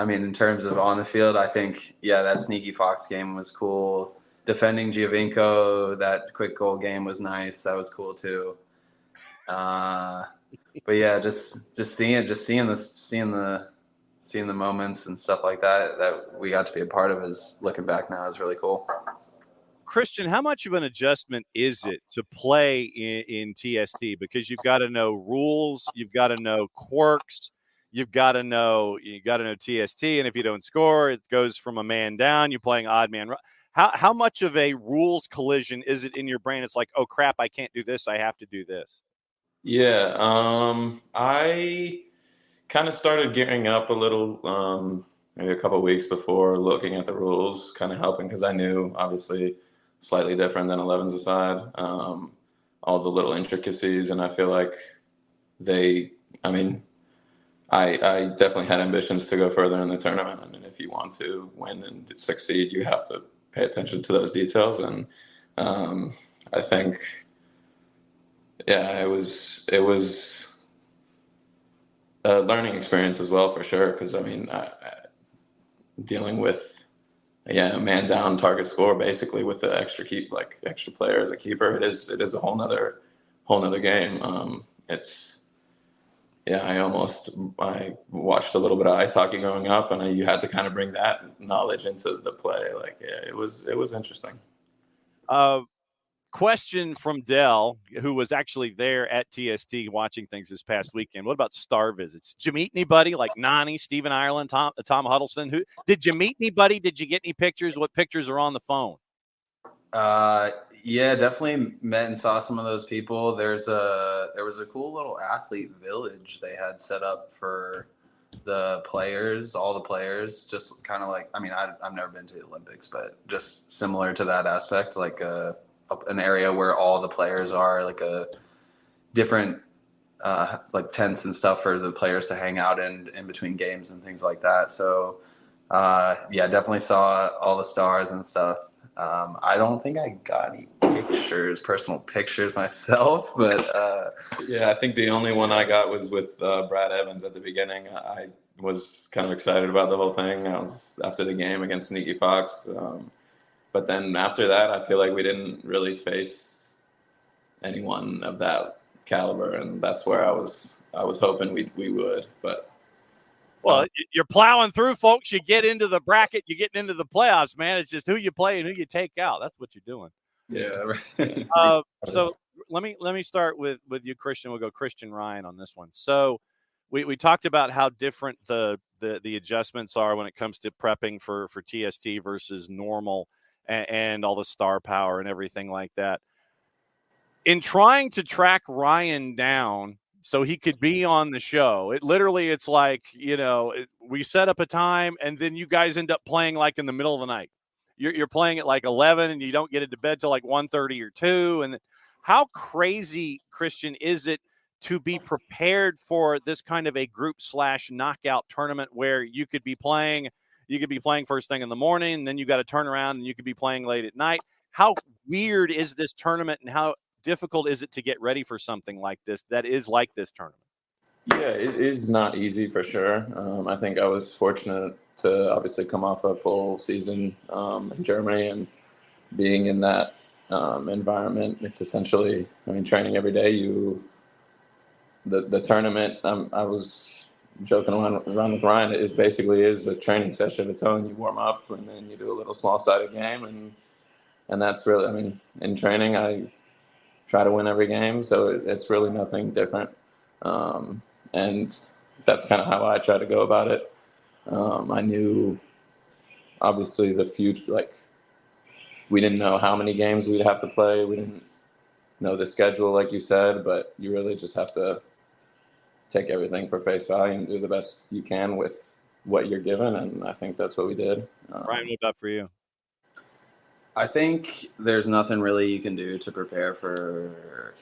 mean, in terms of on the field, I think that Sneaky Fox game was cool. Defending Giovinco, that quick goal game was nice. That was cool too. But yeah, just seeing the moments and stuff like that we got to be a part of is looking back now is really cool. Christian, how much of an adjustment is it to play in TST? Because you've got to know rules, you've got to know quirks, you got to know TST, and if you don't score, it goes from a man down. You're playing odd man. How much of a rules collision is it in your brain? It's like, oh crap, I can't do this. I have to do this. Yeah, I kind of started gearing up a little, maybe a couple of weeks before, looking at the rules, kind of helping because I knew obviously slightly different than 11's aside, all the little intricacies, and I feel like I definitely had ambitions to go further in the tournament. I mean, if you want to win and succeed, you have to pay attention to those details. And I think, it was a learning experience as well, for sure. Because I mean, dealing with a man down target score basically with the extra player as a keeper, it is a whole nother game. I watched a little bit of ice hockey growing up, and you had to kind of bring that knowledge into the play. It was interesting. Question from Dell, who was actually there at TST watching things this past weekend. What about star visits? Did you meet anybody like Nani, Stephen Ireland, Tom Huddleston? Did you meet anybody? Did you get any pictures? What pictures are on the phone? Yeah, definitely met and saw some of those people. There was a cool little athlete village they had set up for the players, all the players, just kind of like, I mean, I've never been to the Olympics, but just similar to that aspect, like an area where all the players are, like a different like tents and stuff for the players to hang out in between games and things like that. So definitely saw all the stars and stuff. I don't think I got any personal pictures myself, but I think the only one I got was with Brad Evans at the beginning. I was kind of excited about the whole thing. I was after the game against Sneaky Fox, but then after that, I feel like we didn't really face anyone of that caliber, and that's where I was hoping we would, but. Well, you're plowing through, folks. You get into the bracket, you're getting into the playoffs, man. It's just who you play and who you take out. That's what you're doing. Yeah. So let me start with you, Christian. We'll go Christian Ryan on this one. So we talked about how different the adjustments are when it comes to prepping for TST versus normal and all the star power and everything like that. In trying to track Ryan down so he could be on the show, it's like, we set up a time and then you guys end up playing like in the middle of the night. You're playing at like 11 and you don't get into bed till like 1:30 or 2. And how crazy, Christian, is it to be prepared for this kind of a group/knockout tournament where you could be playing first thing in the morning, and then you got to turn around and you could be playing late at night? How weird is this tournament, and how difficult is it to get ready for something like this that is like this tournament? Yeah, it is not easy for sure. I think I was fortunate to obviously come off a full season in Germany, and being in that environment. It's essentially, training every day. The tournament, I was joking around with Ryan, it basically is a training session of its own. You warm up and then you do a little small-sided game, and that's really, in training, I try to win every game, so it's really nothing different. And that's kind of how I try to go about it. I knew, obviously, the future, we didn't know how many games we'd have to play. We didn't know the schedule, like you said, but you really just have to take everything for face value and do the best you can with what you're given, and I think that's what we did. Ryan, what about for you? I think there's nothing really you can do to prepare for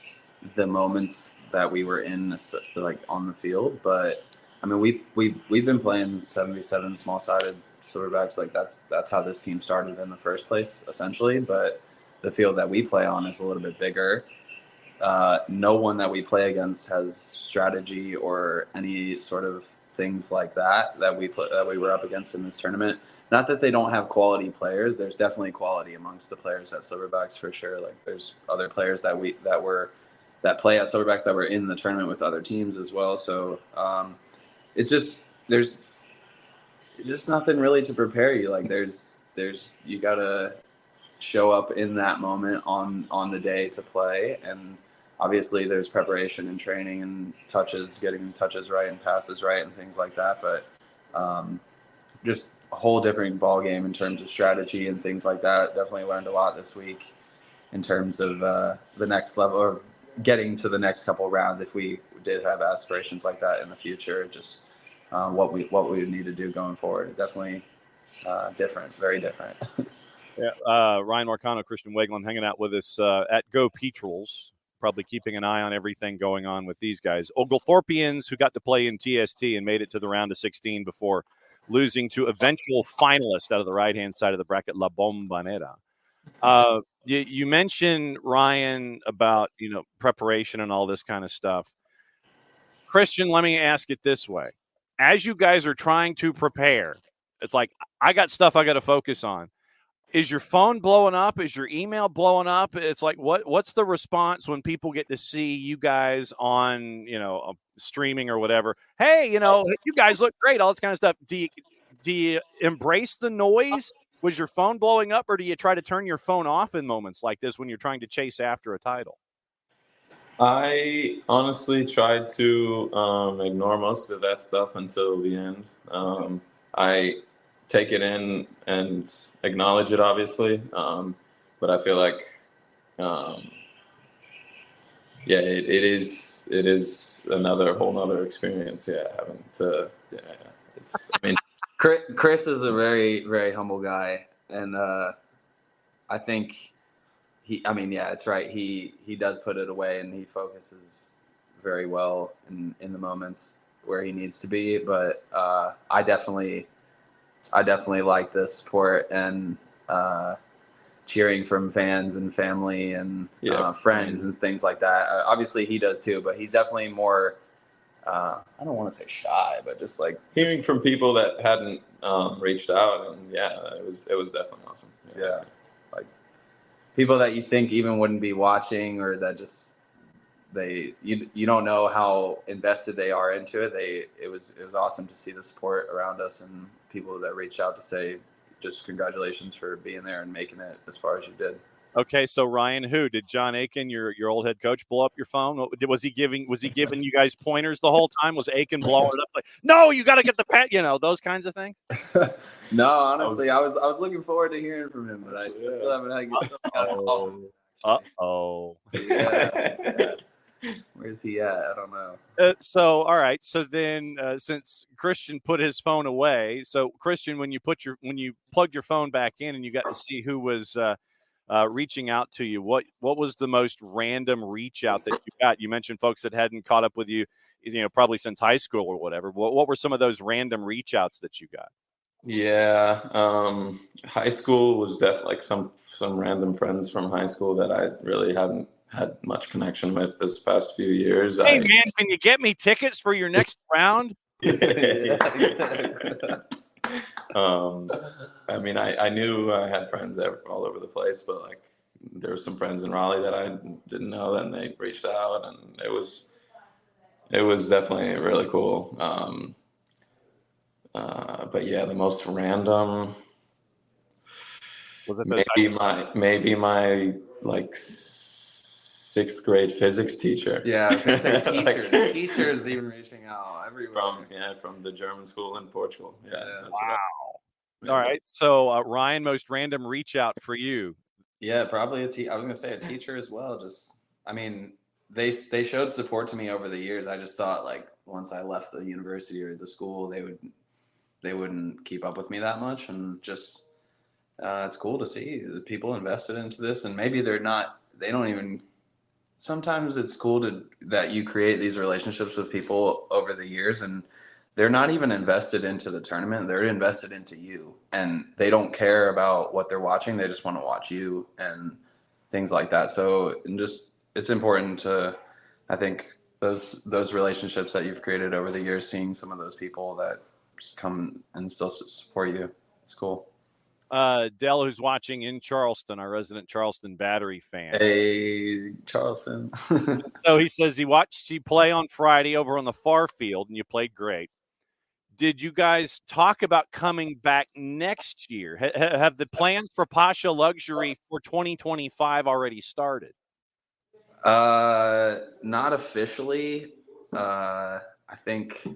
the moments that we were in, like on the field. But we've been playing 77 small-sided silverbacks. Like that's how this team started in the first place, essentially. But the field that we play on is a little bit bigger. No one that we play against has strategy or any sort of things like that we were up against in this tournament. Not that they don't have quality players. There's definitely quality amongst the players at Silverbacks for sure. Like there's other players that play at Silverbacks that were in the tournament with other teams as well. So there's just nothing really to prepare you. Like there's you gotta show up in that moment on the day to play, and obviously there's preparation and training and getting touches right and passes right and things like that. But just a whole different ball game in terms of strategy and things like that. Definitely learned a lot this week in terms of the next level, or getting to the next couple of rounds if we did have aspirations like that in the future. Just what we would need to do going forward. Definitely different, very different. Yeah, Ryan Marcano, Christian Waegelin hanging out with us at Go Petrels, probably keeping an eye on everything going on with these guys. Oglethorpians who got to play in TST and made it to the round of 16 before losing to eventual finalist out of the right-hand side of the bracket, La Bombonera. You mentioned, Ryan, about preparation and all this kind of stuff. Christian, let me ask it this way. As you guys are trying to prepare, it's like, I got stuff I got to focus on. Is your phone blowing up? Is your email blowing up? It's like, what's the response when people get to see you guys on, streaming or whatever? Hey, you guys look great, all this kind of stuff. Do you embrace the noise? Was your phone blowing up, or do you try to turn your phone off in moments like this when you're trying to chase after a title? I honestly tried to ignore most of that stuff until the end. I take it in and acknowledge it, obviously, but I feel like, it is another whole nother experience. Yeah, having to, it's. Chris is a very, very humble guy, and I think it's right. He does put it away, and he focuses very well in the moments where he needs to be. But I definitely like this sport, and cheering from fans and family and friends and things like that. Obviously, he does too, but he's definitely more. I don't want to say shy, but just like hearing from people that hadn't reached out, and it was definitely awesome. Yeah, like people that you think even wouldn't be watching, or that just you don't know how invested they are into it. It was awesome to see the support around us and people that reached out to say just congratulations for being there and making it as far as you did. Okay, so Ryan, who did John Aiken, your old head coach, blow up your phone? Was he giving you guys pointers the whole time? Was Aiken blowing it up like, no, you got to get the pet, those kinds of things? No, honestly, I was looking forward to hearing from him, but I still haven't had a call. Uh-oh. Yeah. Where's he at? I don't know. So, all right. So then, since Christian put his phone away, so Christian, when you plugged your phone back in and you got to see who was reaching out to you, what was the most random reach out that you got? You mentioned folks that hadn't caught up with you, probably since high school or whatever. What were some of those random reach outs that you got? Yeah, high school was definitely like some random friends from high school that I really haven't had much connection with this past few years. Hey, man, can you get me tickets for your next round? I mean, I knew I had friends all over the place, but like there were some friends in Raleigh that I didn't know, and they reached out, and it was definitely really cool. But yeah, the most random was it maybe my like 6th grade physics teacher. Yeah, I was gonna say teachers. Teachers even reaching out everywhere. From the German school in Portugal. Yeah. Wow. All right. So Ryan, most random reach out for you? Yeah, probably I was gonna say a teacher as well. Just, I mean, they showed support to me over the years. I just thought like once I left the university or the school, they wouldn't keep up with me that much, and just it's cool to see the people invested into this, and maybe they don't even. Sometimes it's cool that you create these relationships with people over the years, and they're not even invested into the tournament. They're invested into you, and they don't care about what they're watching. They just want to watch you and things like that. So it's important to, I think, those relationships that you've created over the years, seeing some of those people that just come and still support you. It's cool. Dell, who's watching in Charleston, our resident Charleston Battery fan. Hey, Charleston. So he says he watched you play on Friday over on the far field, and you played great. Did you guys talk about coming back next year? Have the plans for Pasha Luxury for 2025 already started? Not officially. I think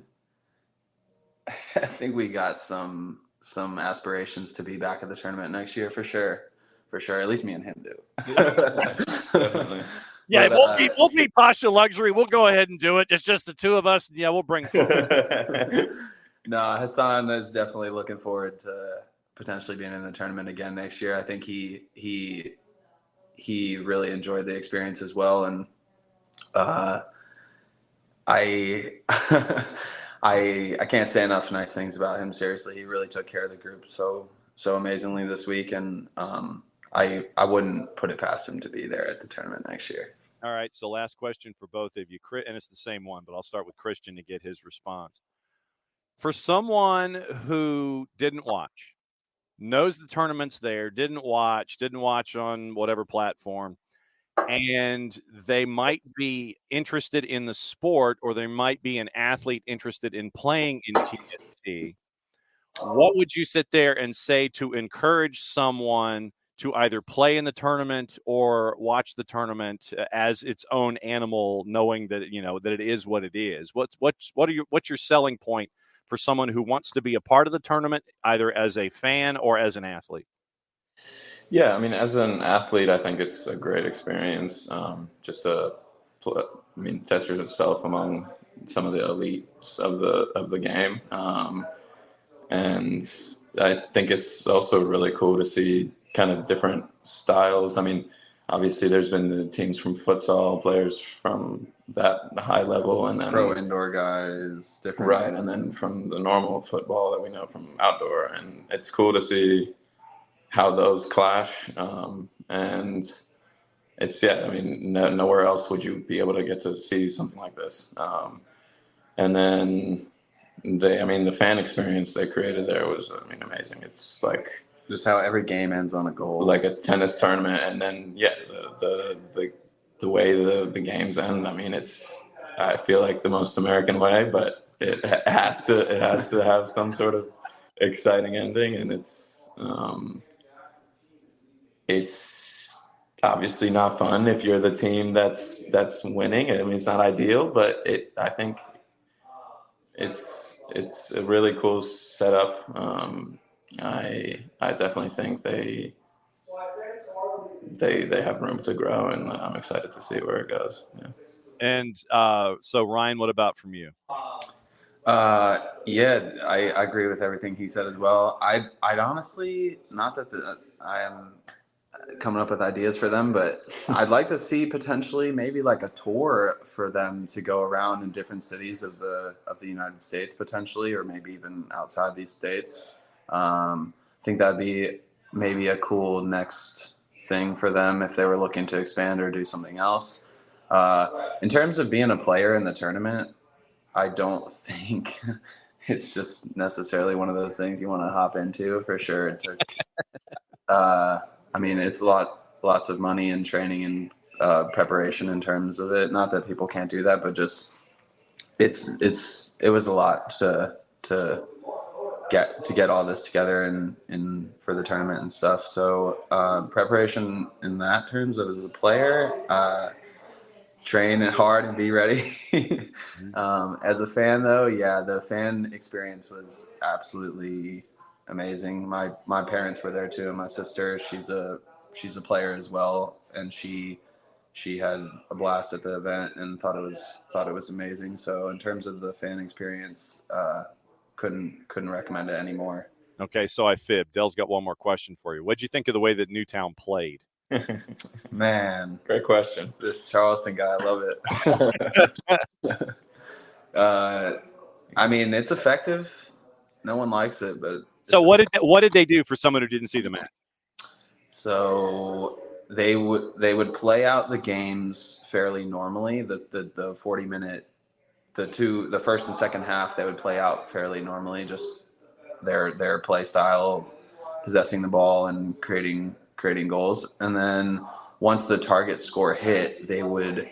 we got some aspirations to be back at the tournament next year for sure. At least me and him do. Definitely. Yeah, but, we'll be Pasha Luxury. We'll go ahead and do it. It's just the two of us. Yeah, we'll bring food. No, Hassan is definitely looking forward to potentially being in the tournament again next year. I think he really enjoyed the experience as well, and I can't say enough nice things about him. Seriously, he really took care of the group so amazingly this week, and I wouldn't put it past him to be there at the tournament next year. All right, so last question for both of you, and it's the same one, but I'll start with Christian to get his response. For someone who didn't watch, knows the tournament's there, didn't watch on whatever platform, and they might be interested in the sport, or there might be an athlete interested in playing in TST, what would you sit there and say to encourage someone to either play in the tournament or watch the tournament as its own animal, knowing that that it is what it is? What's your selling point for someone who wants to be a part of the tournament, either as a fan or as an athlete? Yeah, I mean, as an athlete, I think it's a great experience just to, test yourself among some of the elites of the game, and I think it's also really cool to see kind of different styles. I mean, obviously, there's been the teams from futsal, players from that high level, and then pro indoor guys, different, right, and then from the normal football that we know from outdoor, and it's cool to see how those clash, and it's nowhere else would you be able to get to see something like this, and then the fan experience they created there was amazing. It's like just how every game ends on a goal, like a tennis tournament, and then the way the games end. I mean, I feel like the most American way, but it has to have some sort of exciting ending, and it's obviously not fun if you're the team that's winning. I mean, it's not ideal, but I think it's a really cool setup. I definitely think they have room to grow, and I'm excited to see where it goes. Yeah. And so, Ryan, what about from you? Yeah, I agree with everything he said as well. I'd honestly, not that I am coming up with ideas for them, but I'd like to see potentially maybe like a tour for them to go around in different cities of the United States potentially, or maybe even outside these states. I think that'd be maybe a cool next thing for them if they were looking to expand or do something else. In terms of being a player in the tournament, I don't think it's just necessarily one of those things you want to hop into for sure. I mean, it's lots of money and training and preparation in terms of it. Not that people can't do that, but just it was a lot to get all this together and for the tournament and stuff. So preparation in that terms of as a player, train hard and be ready. As a fan though, yeah, the fan experience was absolutely amazing. My parents were there too, and my sister, she's a player as well, and she had a blast at the event and thought it was amazing. So in terms of the fan experience, couldn't recommend it anymore. Okay, so I fibbed. Dell's got one more question for you. What'd you think of the way that Newtown played? Man, great question. This Charleston guy, I love it. I mean, it's effective. No one likes it, but so what did they do for someone who didn't see the match? So they would play out the games fairly normally. The 40-minute, the first and second half, they would play out fairly normally. Just their play style, possessing the ball and creating goals. And then once the target score hit, they would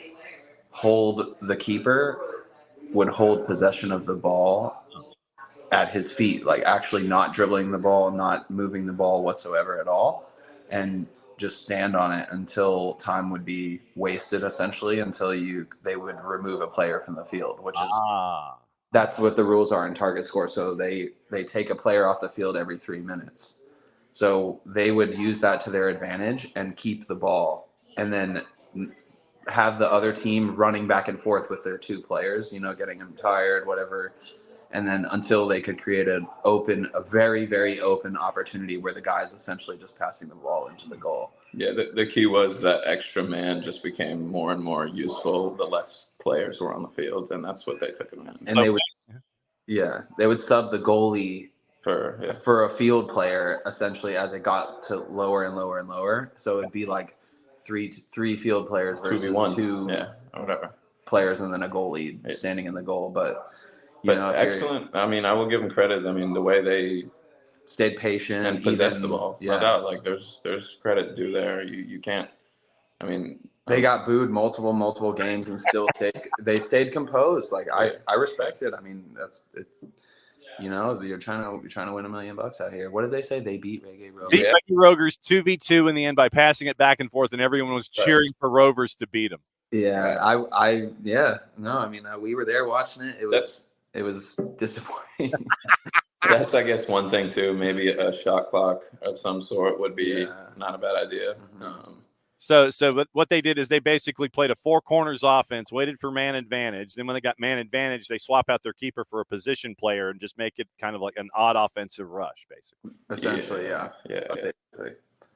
the keeper would hold possession of the ball at his feet, like actually not dribbling the ball, not moving the ball whatsoever at all, and just stand on it until time would be wasted, essentially, until they would remove a player from the field, which is that's what the rules are in target score. So they take a player off the field every 3 minutes. So they would use that to their advantage and keep the ball, and then have the other team running back and forth with their two players, getting them tired, whatever. And then until they could create a very, very open opportunity where the guy's essentially just passing the ball into the goal. Yeah, the key was that extra man just became more and more useful the less players were on the field, and that's what they took advantage of. And they would sub the goalie for a field player essentially as it got to lower and lower and lower. So it'd be like three field players versus 2v1. two or whatever players and then a goalie standing in the goal. But excellent. I mean, I will give them credit. I mean, the way they stayed patient and possessed the ball, no doubt. Like there's credit to do there. You can't. I mean, they got booed multiple games and still stayed composed. Like I respect it. I mean, it's you're trying to win $1 million out here. What did they say? They beat Reggae Rovers. Beat Reggae Rovers 2v2 in the end by passing it back and forth, and everyone was cheering for Rovers to beat them. Yeah, I mean, we were there watching it. It was disappointing. That's, I guess, one thing too. Maybe a shot clock of some sort would be not a bad idea. Mm-hmm. So what they did is they basically played a four corners offense, waited for man advantage. Then when they got man advantage, they swap out their keeper for a position player and just make it kind of like an odd offensive rush, basically. Essentially, yeah.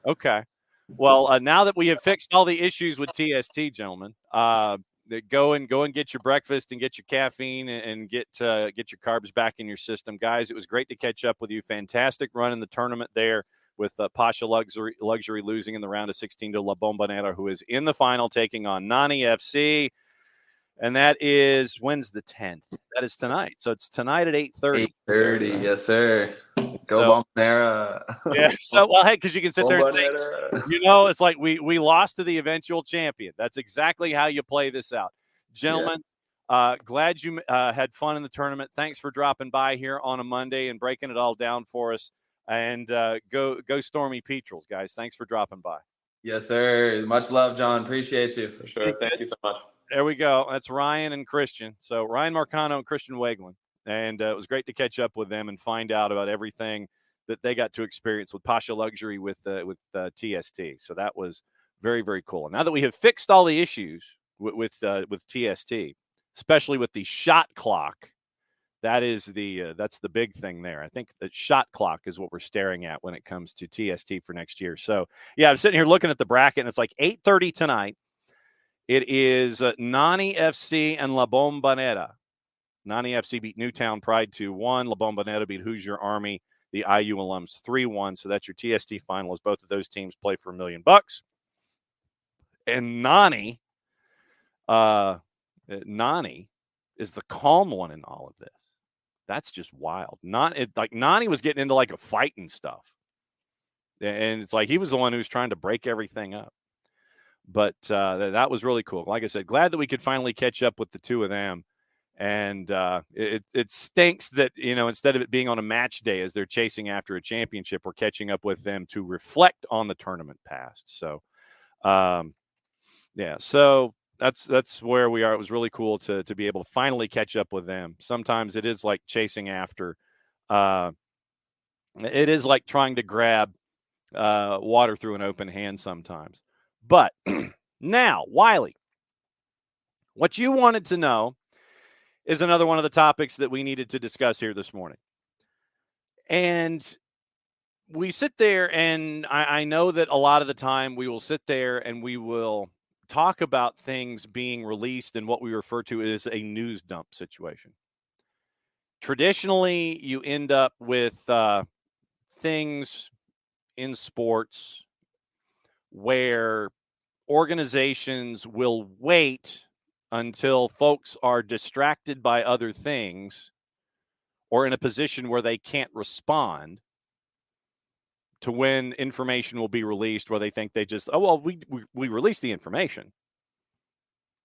Okay. Well, now that we have fixed all the issues with TST, gentlemen, go and get your breakfast and get your caffeine and get your carbs back in your system, guys. It was great to catch up with you. Fantastic run in the tournament there with Pasha Luxury losing in the round of 16 to La Bombonera, who is in the final taking on Nani FC. And that is, when's the 10th? That is tonight. So it's tonight at 8:30. 8:30, yes, sir. Go Bombonera. Yeah. So, well, hey, because you can sit there and say, it's like we lost to the eventual champion. That's exactly how you play this out. Gentlemen, glad you had fun in the tournament. Thanks for dropping by here on a Monday and breaking it all down for us. And go Stormy Petrels, guys. Thanks for dropping by. Yes, sir. Much love, John. Appreciate you. For sure. Thank you so much. There we go. That's Ryan and Christian. So Ryan Marcano and Christian Waegelin. And it was great to catch up with them and find out about everything that they got to experience with Pasha Luxury with TST. So that was very, very cool. And now that we have fixed all the issues with TST, especially with the shot clock, that's the big thing there. I think the shot clock is what we're staring at when it comes to TST for next year. So, yeah, I'm sitting here looking at the bracket, and it's like 8:30 tonight. It is Nani FC and La Bombonera. Nani FC beat Newtown Pride 2-1. La Bombonera beat Hoosier Army, the IU alums, 3-1. So that's your TST finals. Both of those teams play for $1 million. And Nani is the calm one in all of this. That's just wild. Nani was getting into like a fight and stuff. And it's like he was the one who was trying to break everything up. But that was really cool. Like I said, glad that we could finally catch up with the two of them. And it stinks that, instead of it being on a match day as they're chasing after a championship, we're catching up with them to reflect on the tournament past. So, so that's where we are. It was really cool to be able to finally catch up with them. Sometimes it is like chasing after. It is like trying to grab water through an open hand sometimes. But now, Wiley, what you wanted to know is another one of the topics that we needed to discuss here this morning. And we sit there, and I know that a lot of the time we will sit there and we will talk about things being released in what we refer to as a news dump situation. Traditionally, you end up with things in sports where organizations will wait until folks are distracted by other things or in a position where they can't respond to when information will be released, where they think they just, we released the information.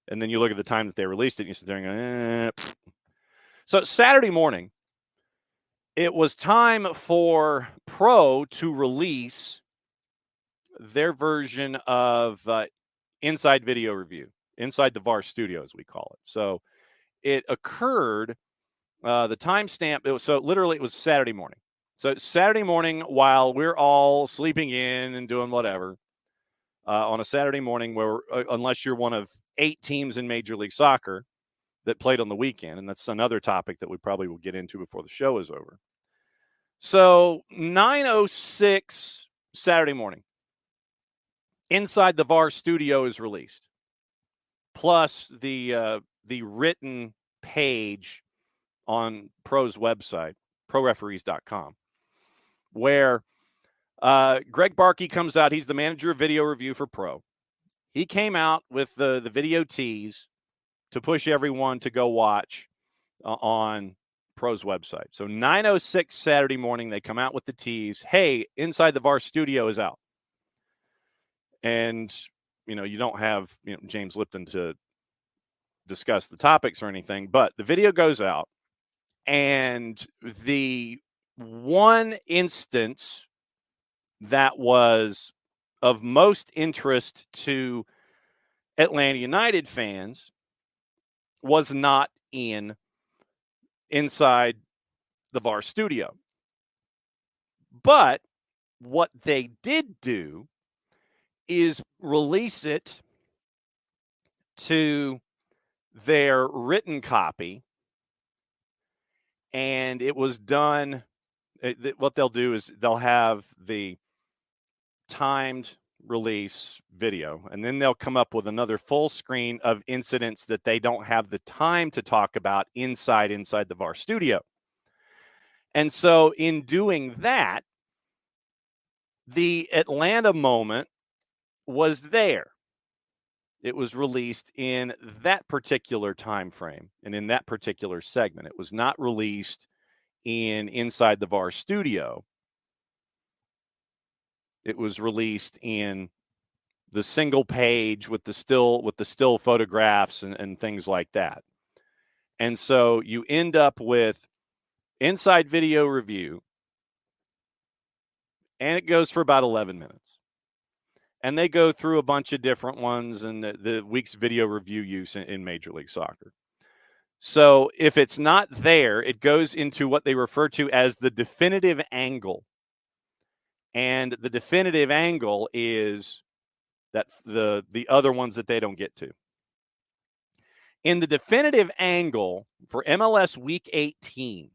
And then you look at the time that they released it and you sit there and go, So Saturday morning, it was time for Pro to release their version of Inside Video Review, Inside the VAR Studio, as we call it. So it occurred, the timestamp, it was Saturday morning. So Saturday morning, while we're all sleeping in and doing whatever, on a Saturday morning where, unless you're one of 8 teams in Major League Soccer that played on the weekend, and that's another topic that we probably will get into before the show is over. So 9:06 Saturday morning, Inside the VAR Studio is released, plus the written page on Pro's website, proreferees.com, where Greg Barkey comes out. He's the manager of video review for Pro. He came out with the video tease to push everyone to go watch on Pro's website. So 9:06 Saturday morning, they come out with the tease. Hey, Inside the VAR Studio is out. And, you don't have James Lipton to discuss the topics or anything, but the video goes out. And the one instance that was of most interest to Atlanta United fans was not inside the VAR Studio. But what they did do is release it to their written copy, and it was done. What they'll do is they'll have the timed release video, and then they'll come up with another full screen of incidents that they don't have the time to talk about inside the VAR Studio. And so in doing that, the Atlanta moment was there. It was released in that particular time frame and in that particular segment. It was not released inside the VAR Studio. It was released in the single page with the still photographs and things like that. And so you end up with Inside Video Review, and it goes for about 11 minutes. And they go through a bunch of different ones and the week's video review use in Major League Soccer. So if it's not there, it goes into what they refer to as the definitive angle. And the definitive angle is that the other ones that they don't get to. In the definitive angle for MLS Week 18,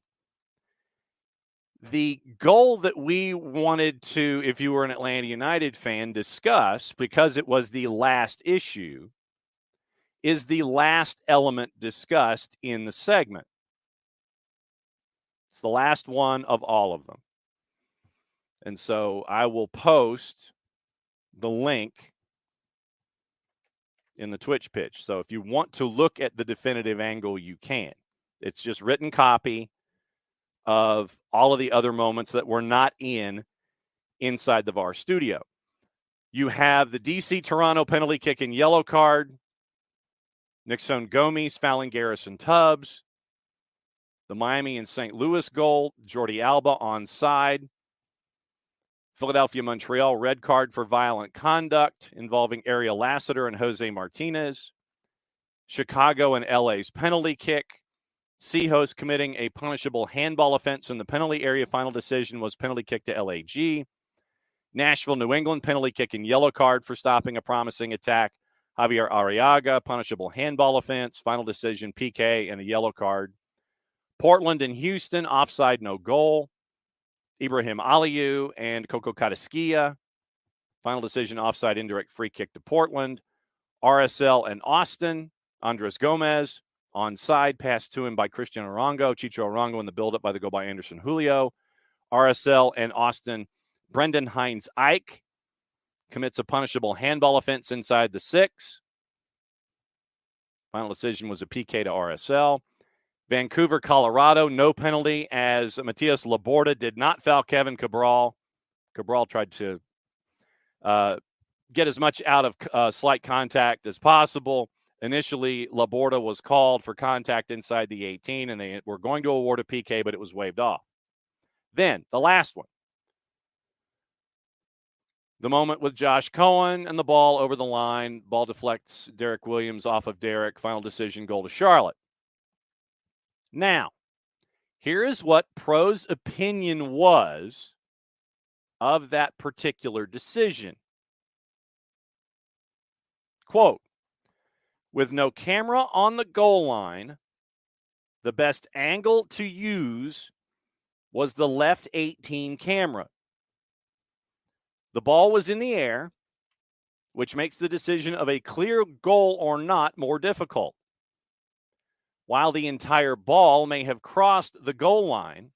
the goal that we wanted to, if you were an Atlanta United fan, discuss, because it was the last issue, is the last element discussed in the segment. It's the last one of all of them. And so I will post the link in the Twitch pitch. So if you want to look at the definitive angle, you can. It's just written copy of all of the other moments that were not inside the VAR studio. You have the DC Toronto penalty kick and yellow card, Nixon Gomes fouling Garrison Tubbs, the Miami and St. Louis goal, Jordi Alba onside, Philadelphia-Montreal red card for violent conduct involving Ariel Lassiter and Jose Martinez, Chicago and LA's penalty kick, Seahos committing a punishable handball offense in the penalty area. Final decision was penalty kick to LAG. Nashville, New England, penalty kick and yellow card for stopping a promising attack. Javier Arriaga, punishable handball offense. Final decision, PK and a yellow card. Portland and Houston, offside, no goal. Ibrahim Aliyu and Coco Kataskia. Final decision, offside, indirect free kick to Portland. RSL and Austin, Andres Gomez. Onside, pass to him by Cristiano Arango. Chicho Arango in the buildup by the goal by Anderson Julio. RSL and Austin, Brendan Hines Ike commits a punishable handball offense inside the 6. Final decision was a PK to RSL. Vancouver, Colorado, no penalty as Matias Laborda did not foul Kevin Cabral. Cabral tried to get as much out of slight contact as possible. Initially, Laborda was called for contact inside the 18, and they were going to award a PK, but it was waved off. Then, the last one. The moment with Josh Cohen and the ball over the line. Ball deflects Derek Williams off of Derek. Final decision, goal to Charlotte. Now, here is what Pro's opinion was of that particular decision. Quote, with no camera on the goal line, the best angle to use was the left 18 camera. The ball was in the air, which makes the decision of a clear goal or not more difficult. While the entire ball may have crossed the goal line,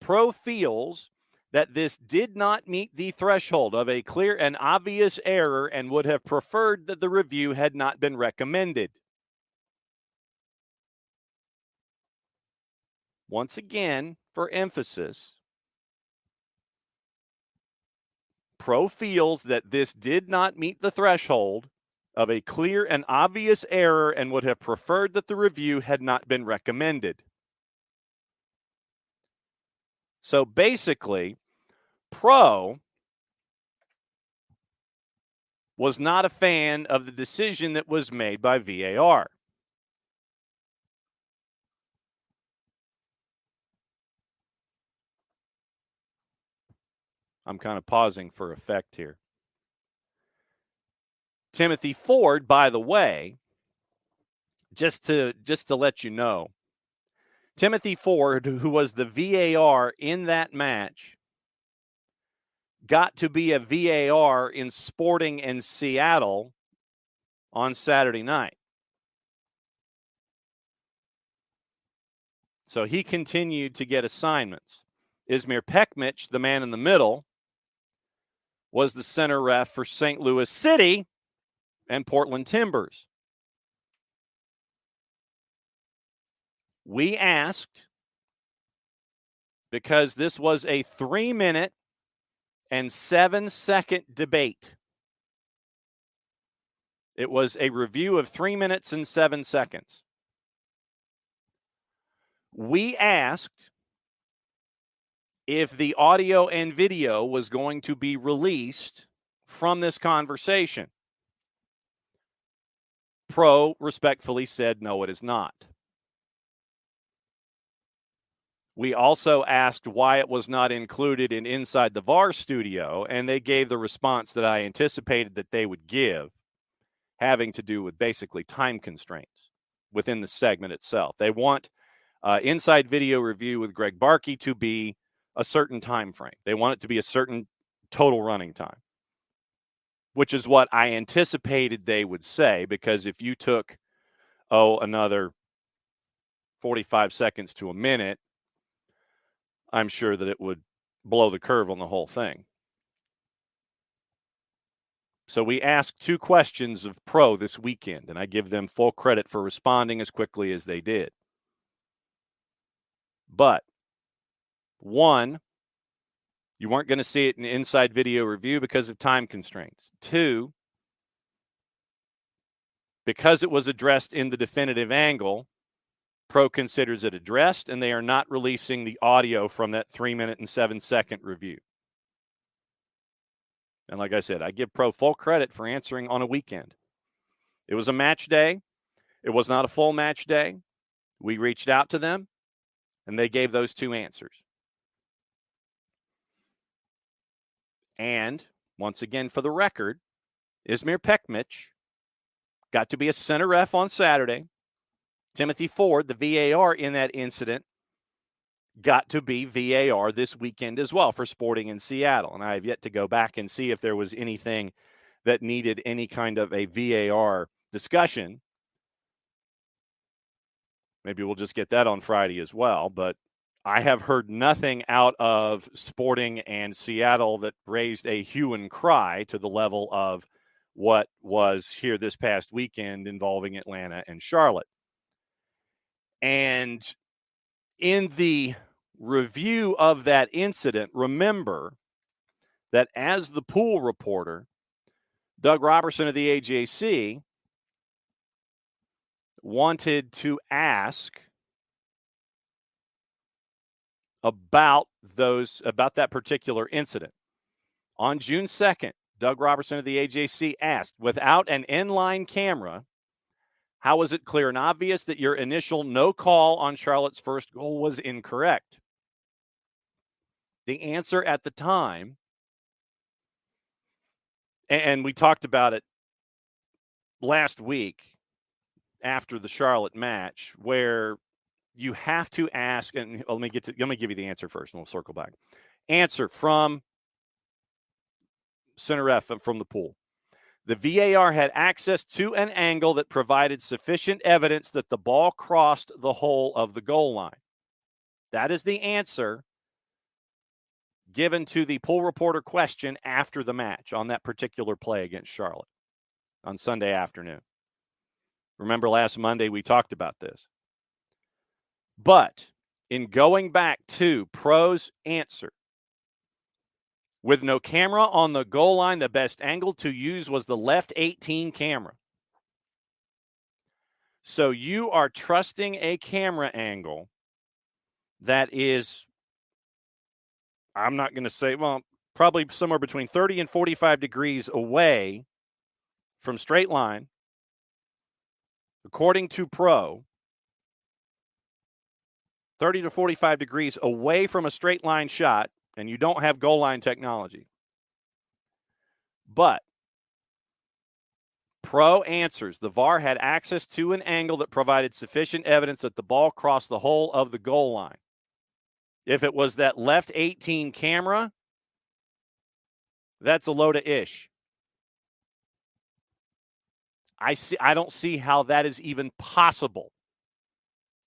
Pro feels that this did not meet the threshold of a clear and obvious error and would have preferred that the review had not been recommended. Once again, for emphasis, Pro feels that this did not meet the threshold of a clear and obvious error and would have preferred that the review had not been recommended. So basically, Pro was not a fan of the decision that was made by VAR. I'm kind of pausing for effect here. Timothy Ford, by the way, just to let you know, Timothy Ford, who was the VAR in that match, got to be a VAR in Sporting in Seattle on Saturday night. So he continued to get assignments. Izmir Pekmic, the man in the middle, was the center ref for St. Louis City and Portland Timbers. We asked, because this was a 3-minute and 7-second debate. It was a review of 3 minutes and 7 seconds. We asked if the audio and video was going to be released from this conversation? Pro respectfully said, no, it is not. We also asked why it was not included in Inside the VAR studio, and they gave the response that I anticipated that they would give, having to do with basically time constraints within the segment itself. They want Inside Video Review with Greg Barkey to be a certain time frame. They want it to be a certain total running time, which is what I anticipated they would say, because if you took, another 45 seconds to a minute, I'm sure that it would blow the curve on the whole thing. So we asked 2 questions of Pro this weekend, and I give them full credit for responding as quickly as they did. But 1, you weren't going to see it in Inside Video Review because of time constraints. 2, because it was addressed in the definitive angle, Pro considers it addressed, and they are not releasing the audio from that 3-minute and 7-second review. And like I said, I give Pro full credit for answering on a weekend. It was a match day. It was not a full match day. We reached out to them, and they gave those 2 answers. And once again, for the record, Izmir Pekmic got to be a center ref on Saturday. Timothy Ford, the VAR in that incident, got to be VAR this weekend as well for Sporting in Seattle. And I have yet to go back and see if there was anything that needed any kind of a VAR discussion. Maybe we'll just get that on Friday as well. But I have heard nothing out of Sporting and Seattle that raised a hue and cry to the level of what was here this past weekend involving Atlanta and Charlotte. And in the review of that incident, remember that as the pool reporter, Doug Robertson of the AJC wanted to ask about that particular incident. On June 2nd, Doug Robertson of the AJC asked, without an inline camera, how was it clear and obvious that your initial no call on Charlotte's first goal was incorrect? The answer at the time, and we talked about it last week after the Charlotte match, where you have to ask, and let me give you the answer first, and we'll circle back. Answer from center ref from the pool. The VAR had access to an angle that provided sufficient evidence that the ball crossed the hole of the goal line. That is the answer given to the pool reporter question after the match on that particular play against Charlotte on Sunday afternoon. Remember last Monday we talked about this. But in going back to Pro's answer, with no camera on the goal line, the best angle to use was the left 18 camera. So you are trusting a camera angle that is, I'm not going to say, well, probably somewhere between 30 and 45 degrees away from straight line. According to Pro, 30 to 45 degrees away from a straight line shot, and you don't have goal line technology. But Pro answers, the VAR had access to an angle that provided sufficient evidence that the ball crossed the hole of the goal line. If it was that left 18 camera, that's a load of ish. I don't see how that is even possible.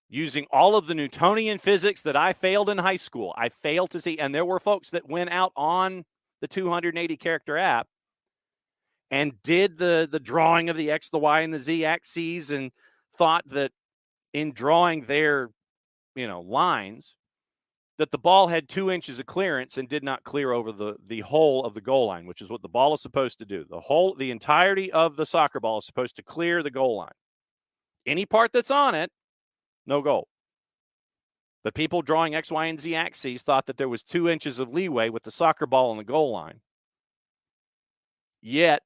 Using all of the Newtonian physics that I failed in high school, I failed to see, and there were folks that went out on the 280 character app and did the drawing of the X, the Y, and the Z axes and thought that in drawing their, lines, that the ball had 2 inches of clearance and did not clear over the hole of the goal line, which is what the ball is supposed to do. The entirety of the soccer ball is supposed to clear the goal line. Any part that's on it, no goal. But people drawing X, Y, and Z axes thought that there was 2 inches of leeway with the soccer ball on the goal line. Yet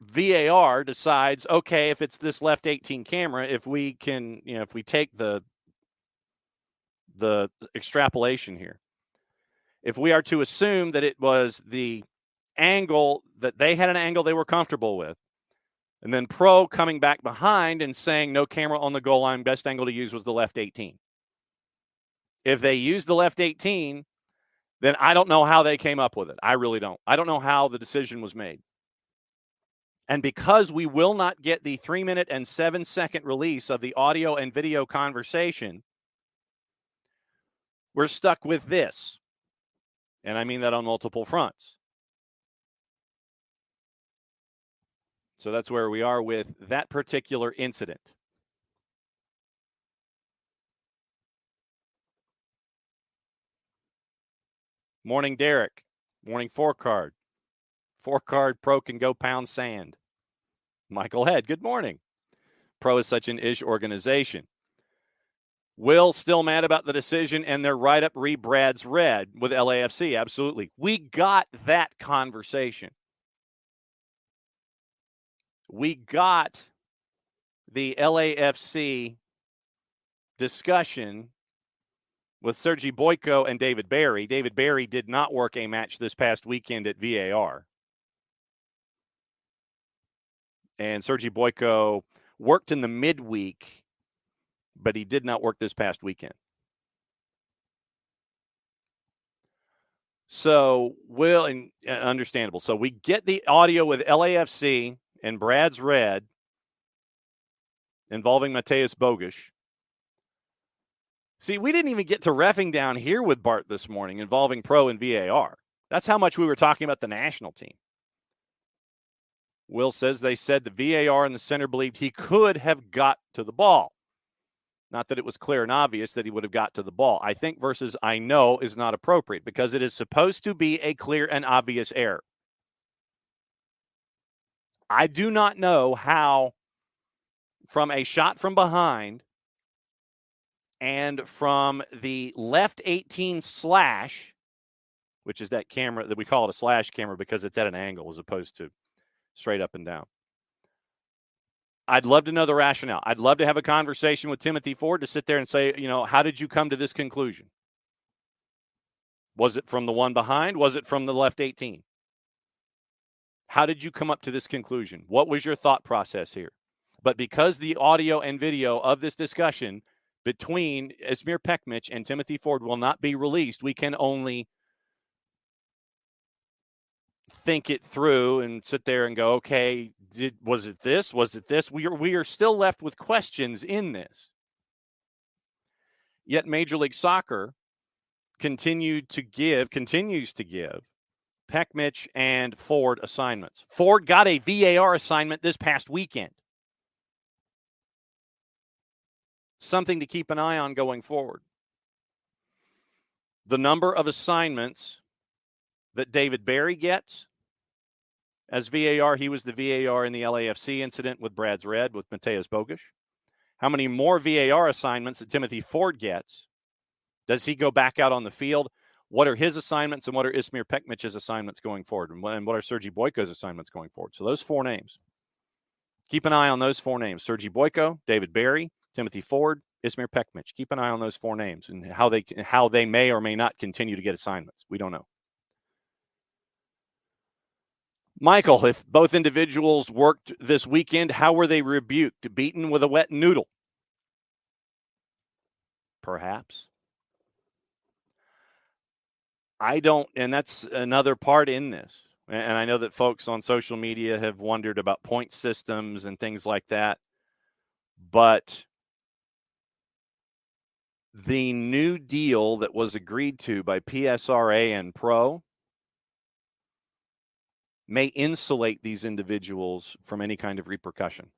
VAR decides, okay, if it's this left 18 camera, if we can, if we take the extrapolation here, if we are to assume that it was the angle, that they had an angle they were comfortable with, and then Pro coming back behind and saying no camera on the goal line, best angle to use was the left 18. If they used the left 18, then I don't know how they came up with it. I really don't. I don't know how the decision was made. And because we will not get the 3-minute and 7-second release of the audio and video conversation, we're stuck with this. And I mean that on multiple fronts. So that's where we are with that particular incident. Morning, Derek. Morning, 4-card. 4-card Pro can go pound sand. Michael Head, good morning. Pro is such an ish organization. Will still mad about the decision and their write-up Brad's red with LAFC. Absolutely. We got that conversation. We got the LAFC discussion with Sergi Boyko and David Barry. David Barry did not work a match this past weekend at VAR. And Sergi Boyko worked in the midweek, but he did not work this past weekend. So, and understandable. So we get the audio with LAFC and Brad's red involving Mateus Bogusz. See, we didn't even get to reffing down here with Bart this morning involving Pro and VAR. That's how much we were talking about the national team. Will says they said the VAR in the center believed he could have got to the ball. Not that it was clear and obvious that he would have got to the ball. I think versus I know is not appropriate because it is supposed to be a clear and obvious error. I do not know how from a shot from behind and from the left 18 slash, which is that camera that we call it a slash camera because it's at an angle as opposed to straight up and down. I'd love to know the rationale. I'd love to have a conversation with Timothy Ford to sit there and say, how did you come to this conclusion? Was it from the one behind? Was it from the left 18? How did you come up to this conclusion? What was your thought process here? But because the audio and video of this discussion between Ismir Pekmic and Timothy Ford will not be released, we can only think it through and sit there and go, okay, was it this? Was it this? We are still left with questions in this. Yet Major League Soccer continues to give Pekmic and Ford assignments. Ford got a VAR assignment this past weekend. Something to keep an eye on going forward. The number of assignments that David Barry gets as VAR, he was the VAR in the LAFC incident with Brad's red with Mateus Bogusz. How many more VAR assignments that Timothy Ford gets? Does he go back out on the field? What are his assignments and what are Ismir Pekmic's assignments going forward? And what are Sergi Boyko's assignments going forward? So those 4 names. Keep an eye on those 4 names. Sergi Boyko, David Barry, Timothy Ford, Ismir Pekmic. Keep an eye on those 4 names and how they may or may not continue to get assignments. We don't know. Michael, if both individuals worked this weekend, how were they rebuked? Beaten with a wet noodle? Perhaps. I don't, and that's another part in this. And I know that folks on social media have wondered about point systems and things like that. But the new deal that was agreed to by PSRA and Pro may insulate these individuals from any kind of repercussion.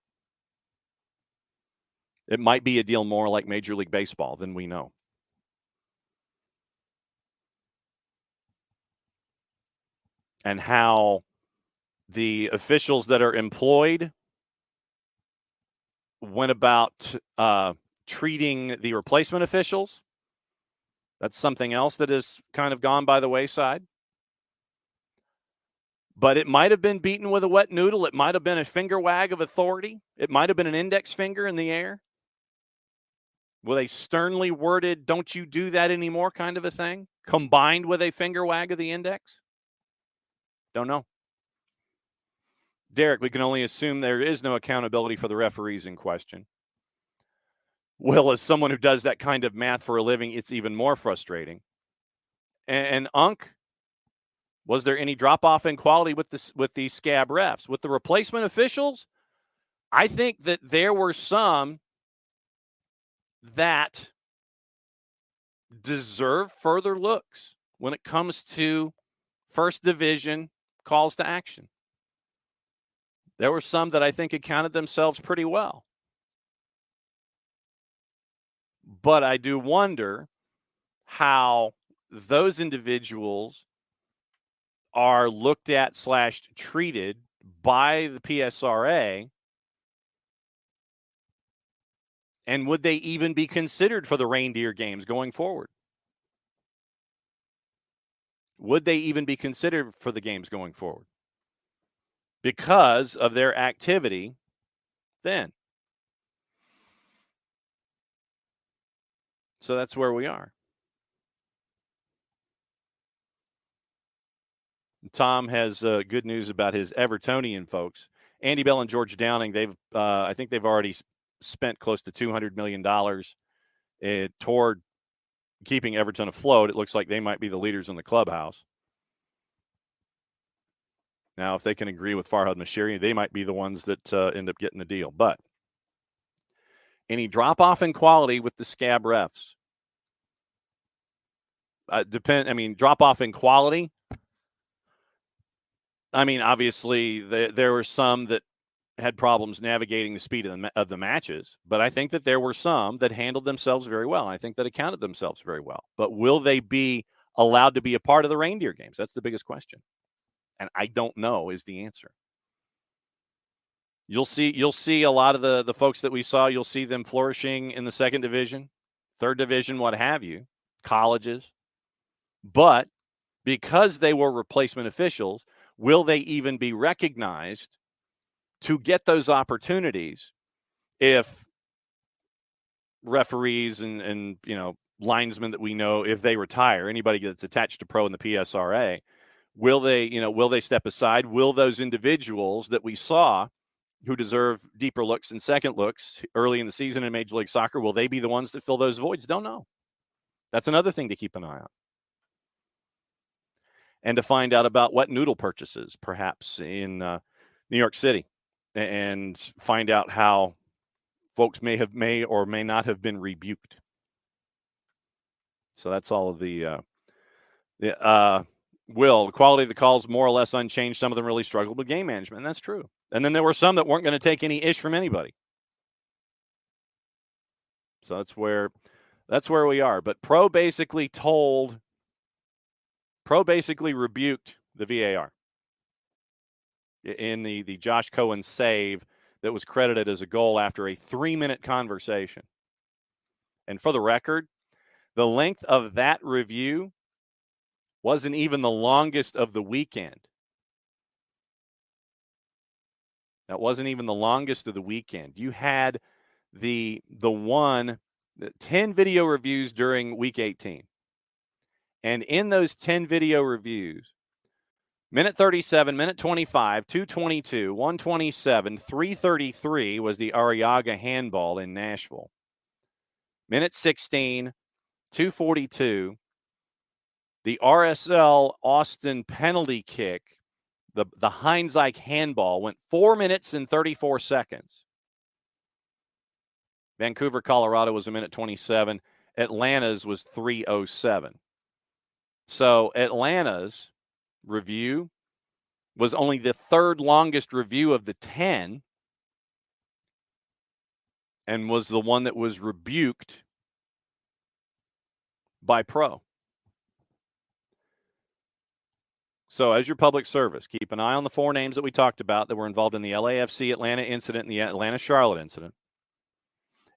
It might be a deal more like Major League Baseball than we know. And how the officials that are employed went about treating the replacement officials. That's something else that has kind of gone by the wayside. But it might have been beaten with a wet noodle. It might have been a finger wag of authority. It might have been an index finger in the air with a sternly worded, don't you do that anymore kind of a thing, combined with a finger wag of the index. Don't know. Derek, we can only assume there is no accountability for the referees in question. Will, as someone who does that kind of math for a living, it's even more frustrating. And Unc, was there any drop-off in quality with the scab refs? With the replacement officials, I think that there were some that deserve further looks when it comes to first division calls to action. There were some that I think accounted themselves pretty well. But I do wonder how those individuals are looked at / treated by the PSRA, and would they even be considered for the reindeer games going forward? Would they even be considered for the games going forward because of their activity then? So that's where we are. Tom has good news about his Evertonian folks. Andy Bell and George Downing, I think they've already spent close to $200 million toward keeping Everton afloat. It looks like they might be the leaders in the clubhouse. Now, if they can agree with Farhad Mashiri, they might be the ones that end up getting the deal. But any drop-off in quality with the scab refs? Drop-off in quality? I mean, obviously, there were some that had problems navigating the speed of the matches, but I think that there were some that handled themselves very well. I think that accounted themselves very well. But will they be allowed to be a part of the reindeer games? That's the biggest question. And I don't know is the answer. You'll see a lot of the folks that we saw, you'll see them flourishing in the second division, third division, what have you, colleges. But because they were replacement officials, will they even be recognized to get those opportunities if referees and linesmen that we know, if they retire, anybody that's attached to pro in the PSRA, will they step aside? Will those individuals that we saw who deserve deeper looks and second looks early in the season in Major League Soccer, will they be the ones that fill those voids? Don't know. That's another thing to keep an eye on. And to find out about wet noodle purchases, perhaps in New York City, and find out how folks may or may not have been rebuked. So that's all of the quality of the calls more or less unchanged. Some of them really struggled with game management, and that's true. And then there were some that weren't going to take any ish from anybody. So that's where we are. But Pro basically rebuked the VAR in the Josh Cohen save that was credited as a goal after a 3-minute conversation. And for the record, the length of that review wasn't even the longest of the weekend. That wasn't even the longest of the weekend. You had the 10 video reviews during week 18. And in those 10 video reviews, minute 37, minute 25, 222, 127, 333 was the Arriaga handball in Nashville. Minute 16, 242, the RSL Austin penalty kick, the Heinzike handball went 4 minutes and 34 seconds. Vancouver, Colorado was a minute 27. Atlanta's was 3:07. So Atlanta's review was only the third longest review of the 10 and was the one that was rebuked by Pro. So as your public service, keep an eye on the 4 names that we talked about that were involved in the LAFC Atlanta incident and the Atlanta Charlotte incident.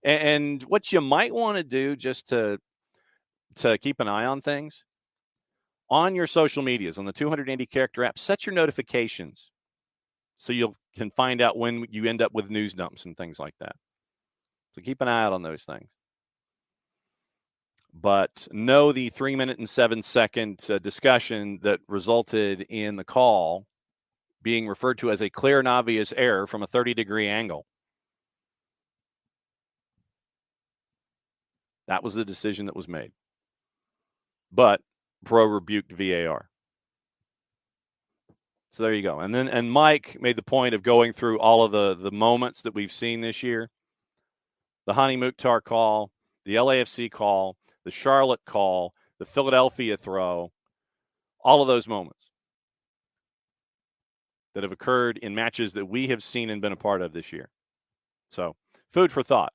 And what you might want to do just to keep an eye on things, on your social medias, on the 280-character app, set your notifications so you can find out when you end up with news dumps and things like that. So keep an eye out on those things. But know the 3-minute and 7-second discussion that resulted in the call being referred to as a clear and obvious error from a 30-degree angle. That was the decision that was made. But Pro rebuked VAR. So there you go. And Mike made the point of going through all of the moments that we've seen this year. The Hani Mukhtar call, the LAFC call, the Charlotte call, the Philadelphia throw, all of those moments that have occurred in matches that we have seen and been a part of this year. So, food for thought.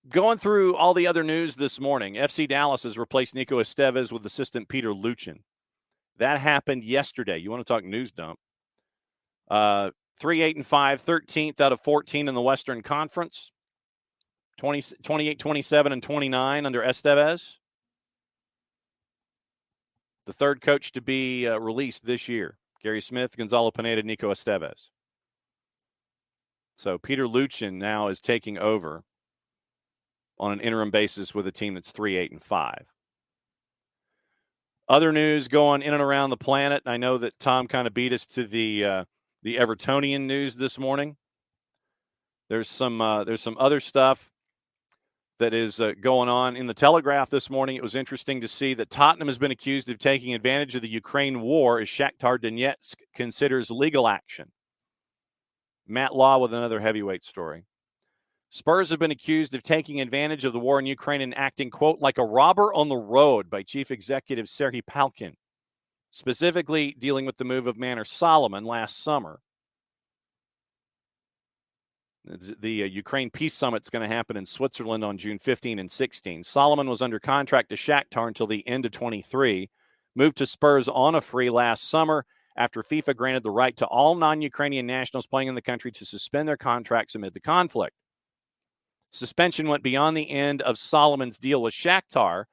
Going through all the other news this morning, FC Dallas has replaced Nico Estevez with assistant Peter Luchin. That happened yesterday. You want to talk news dump? 3-8-5, 13th out of 14 in the Western Conference. 28, 27, and 29 under Estevez. The third coach to be released this year. Gary Smith, Gonzalo Pineda, Nico Estevez. So Peter Luchin now is taking over on an interim basis with a team that's 3-8-5. Other news going in and around the planet. I know that Tom kind of beat us to the Evertonian news this morning. There's some other stuff that is going on in the Telegraph this morning. It was interesting to see that Tottenham has been accused of taking advantage of the Ukraine war as Shakhtar Donetsk considers legal action. Matt Law with another heavyweight story. Spurs have been accused of taking advantage of the war in Ukraine and acting, quote, like a robber on the road by Chief Executive Serhiy Palkin, specifically dealing with the move of Manor Solomon last summer. The Ukraine Peace Summit is going to happen in Switzerland on June 15 and 16. Solomon was under contract to Shakhtar until the end of 23, moved to Spurs on a free last summer after FIFA granted the right to all non-Ukrainian nationals playing in the country to suspend their contracts amid the conflict. Suspension went beyond the end of Solomon's deal with Shakhtar,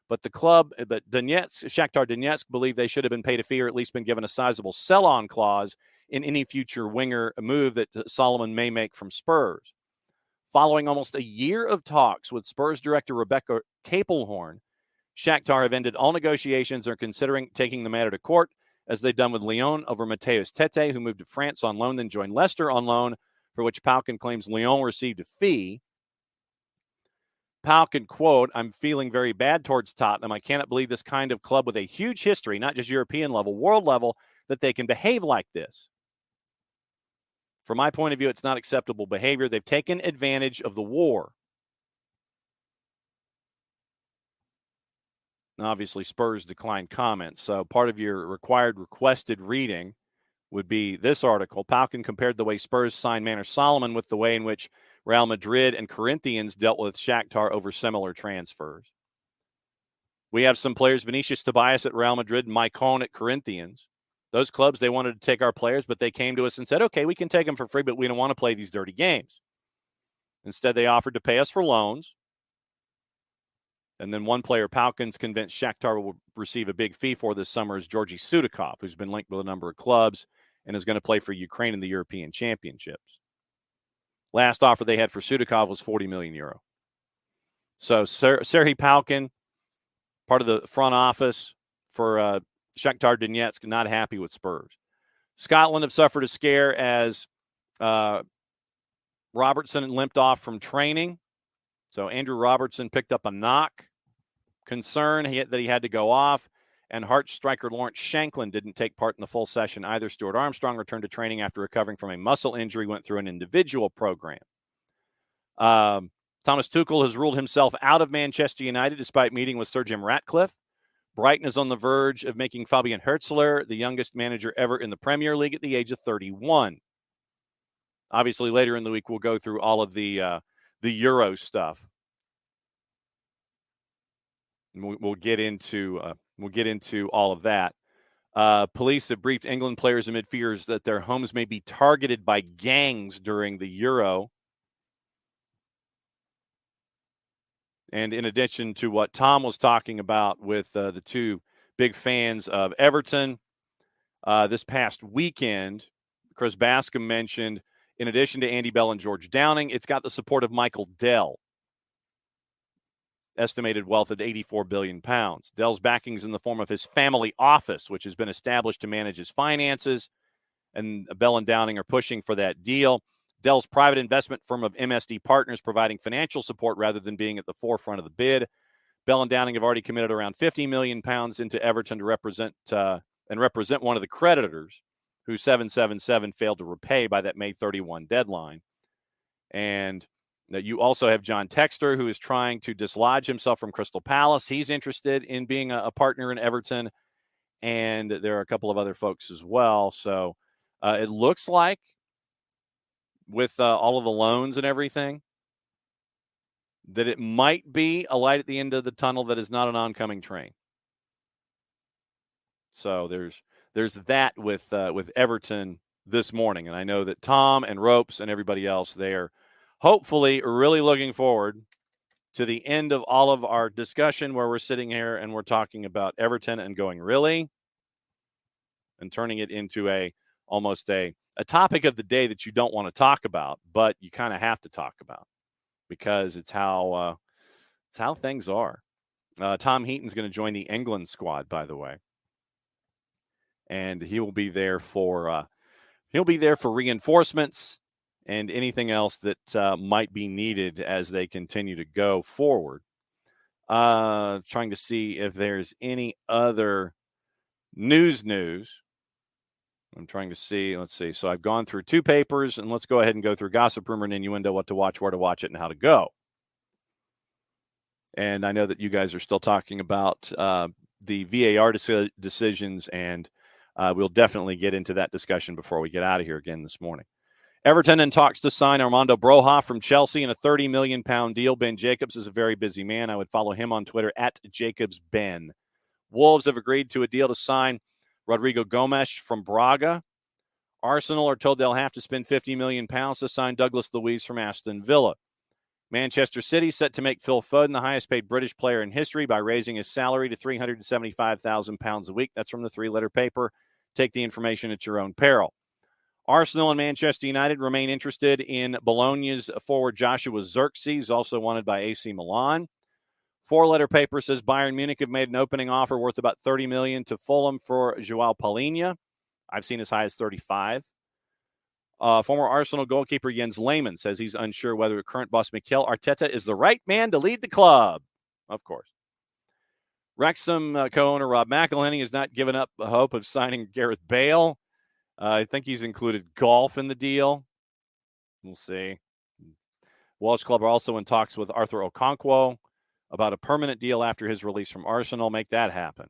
but Shakhtar Donetsk believed they should have been paid a fee or at least been given a sizable sell-on clause in any future winger move that Solomon may make from Spurs. Following almost a year of talks with Spurs director Rebecca Capelhorn, Shakhtar have ended all negotiations and are considering taking the matter to court, as they've done with Lyon over Mateus Tete, who moved to France on loan, then joined Leicester on loan, for which Palkin claims Lyon received a fee. Palkin, quote, I'm feeling very bad towards Tottenham. I cannot believe this kind of club with a huge history, not just European level, world level, that they can behave like this. From my point of view, it's not acceptable behavior. They've taken advantage of the war. Obviously, Spurs declined comments. So part of your requested reading would be this article. Palkin compared the way Spurs signed Manor Solomon with the way in which Real Madrid and Corinthians dealt with Shakhtar over similar transfers. We have some players, Vinicius Tobias at Real Madrid, Marcano at Corinthians. Those clubs, they wanted to take our players, but they came to us and said, okay, we can take them for free, but we don't want to play these dirty games. Instead, they offered to pay us for loans. And then one player, Palkin's convinced Shakhtar will receive a big fee for this summer is Georgi Sudakov, who's been linked with a number of clubs and is going to play for Ukraine in the European Championships. Last offer they had for Sudakov was 40 million euro. So Serhiy Palkin, part of the front office for Shakhtar Donetsk, not happy with Spurs. Scotland have suffered a scare as Robertson limped off from training. So Andrew Robertson picked up a knock. Concern that he had to go off. And Hearts striker Lawrence Shanklin didn't take part in the full session either. Stuart Armstrong returned to training after recovering from a muscle injury, went through an individual program. Thomas Tuchel has ruled himself out of Manchester United despite meeting with Sir Jim Ratcliffe. Brighton is on the verge of making Fabian Herzler the youngest manager ever in the Premier League at the age of 31. Obviously, later in the week, we'll go through all of the Euro stuff. We'll get into all of that. Police have briefed England players amid fears that their homes may be targeted by gangs during the Euro. And in addition to what Tom was talking about with the two big fans of Everton. This past weekend, Chris Bascom mentioned, in addition to Andy Bell and George Downing, it's got the support of Michael Dell. Estimated wealth at 84 billion pounds. Dell's backing is in the form of his family office, which has been established to manage his finances, and Bell and Downing are pushing for that deal. Dell's private investment firm of MSD Partners providing financial support rather than being at the forefront of the bid. Bell and Downing have already committed around 50 million pounds into Everton to represent one of the creditors who 777 failed to repay by that May 31 deadline. And you also have John Textor, who is trying to dislodge himself from Crystal Palace. He's interested in being a partner in Everton, and there are a couple of other folks as well. So it looks like with all of the loans and everything that it might be a light at the end of the tunnel that is not an oncoming train. So there's that with Everton this morning, and I know that Tom and Ropes and everybody else, they are hopefully really looking forward to the end of all of our discussion where we're sitting here and we're talking about Everton and going, really? And turning it into almost a topic of the day that you don't want to talk about, but you kind of have to talk about because it's how things are. Tom Heaton's going to join the England squad, by the way. And he will be there for reinforcements and anything else that might be needed as they continue to go forward. Trying to see if there's any other news. I'm trying to see. Let's see. So I've gone through 2 papers, and let's go ahead and go through gossip, rumor, and innuendo, what to watch, where to watch it, and how to go. And I know that you guys are still talking about the VAR decisions, and we'll definitely get into that discussion before we get out of here again this morning. Everton in talks to sign Armando Broja from Chelsea in a £30 million deal. Ben Jacobs is a very busy man. I would follow him on Twitter at JacobsBen. Wolves have agreed to a deal to sign Rodrigo Gomes from Braga. Arsenal are told they'll have to spend £50 million to sign Douglas Luiz from Aston Villa. Manchester City set to make Phil Foden the highest paid British player in history by raising his salary to £375,000 a week. That's from the 3-letter paper. Take the information at your own peril. Arsenal and Manchester United remain interested in Bologna's forward Joshua Zirkzee. He's also wanted by AC Milan. 4-letter paper says Bayern Munich have made an opening offer worth about $30 million to Fulham for Joao Palhinha. I've seen as high as 35. Former Arsenal goalkeeper Jens Lehmann says he's unsure whether current boss Mikel Arteta is the right man to lead the club. Of course. Wrexham co-owner Rob McElhenney has not given up the hope of signing Gareth Bale. I think he's included golf in the deal. We'll see. Welsh club are also in talks with Arthur Okonkwo about a permanent deal after his release from Arsenal. Make that happen.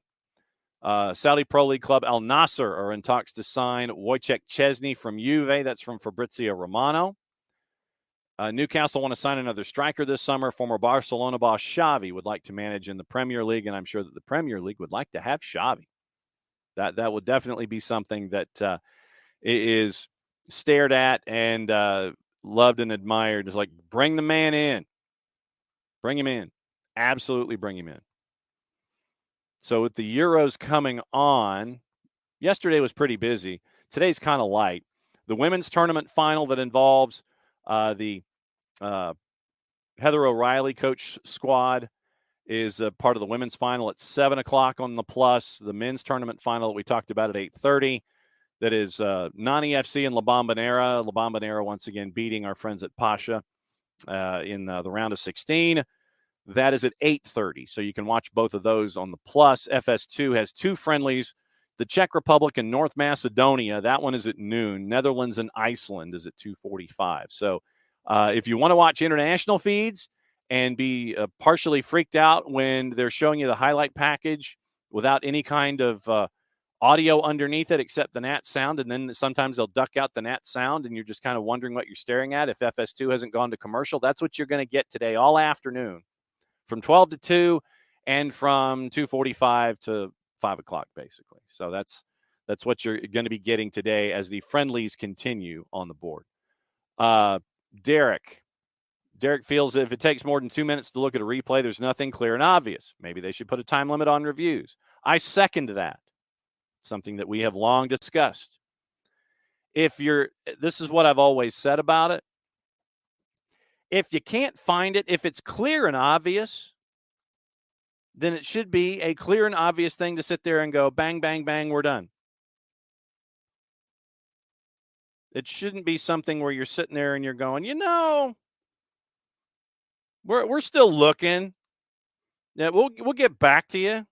Saudi Pro League club Al Nassr are in talks to sign Wojciech Szczesny from Juve. That's from Fabrizio Romano. Newcastle want to sign another striker this summer. Former Barcelona boss Xavi would like to manage in the Premier League, and I'm sure that the Premier League would like to have Xavi. That would definitely be something that is stared at and loved and admired. It's like, bring the man in. Bring him in. Absolutely bring him in. So with the Euros coming on, yesterday was pretty busy. Today's kind of light. The women's tournament final that involves the Heather O'Reilly coach squad is a part of the women's final at 7 o'clock on the Plus. The men's tournament final that we talked about at 8:30. That is Nani FC and La Bombonera. La Bombonera once again beating our friends at Pasha in the round of 16. That is at 8:30. So you can watch both of those on the Plus. FS2 has 2 friendlies. The Czech Republic and North Macedonia. That one is at noon. Netherlands and Iceland is at 2:45. So if you want to watch international feeds and be partially freaked out when they're showing you the highlight package without any kind of audio underneath it except the Nat sound, and then sometimes they'll duck out the Nat sound and you're just kind of wondering what you're staring at if FS2 hasn't gone to commercial, that's what you're going to get today all afternoon from 12 to 2 and from 2:45 to 5 o'clock, basically. So that's what you're going to be getting today as the friendlies continue on the board. Derek feels that if it takes more than 2 minutes to look at a replay, there's nothing clear and obvious. Maybe they should put a time limit on reviews. I second that, something that we have long discussed. This is what I've always said about it. If you can't find it, if it's clear and obvious, then it should be a clear and obvious thing to sit there and go, bang, bang, bang, we're done. It shouldn't be something where you're sitting there and you're going, we're still looking. Yeah, we'll get back to you.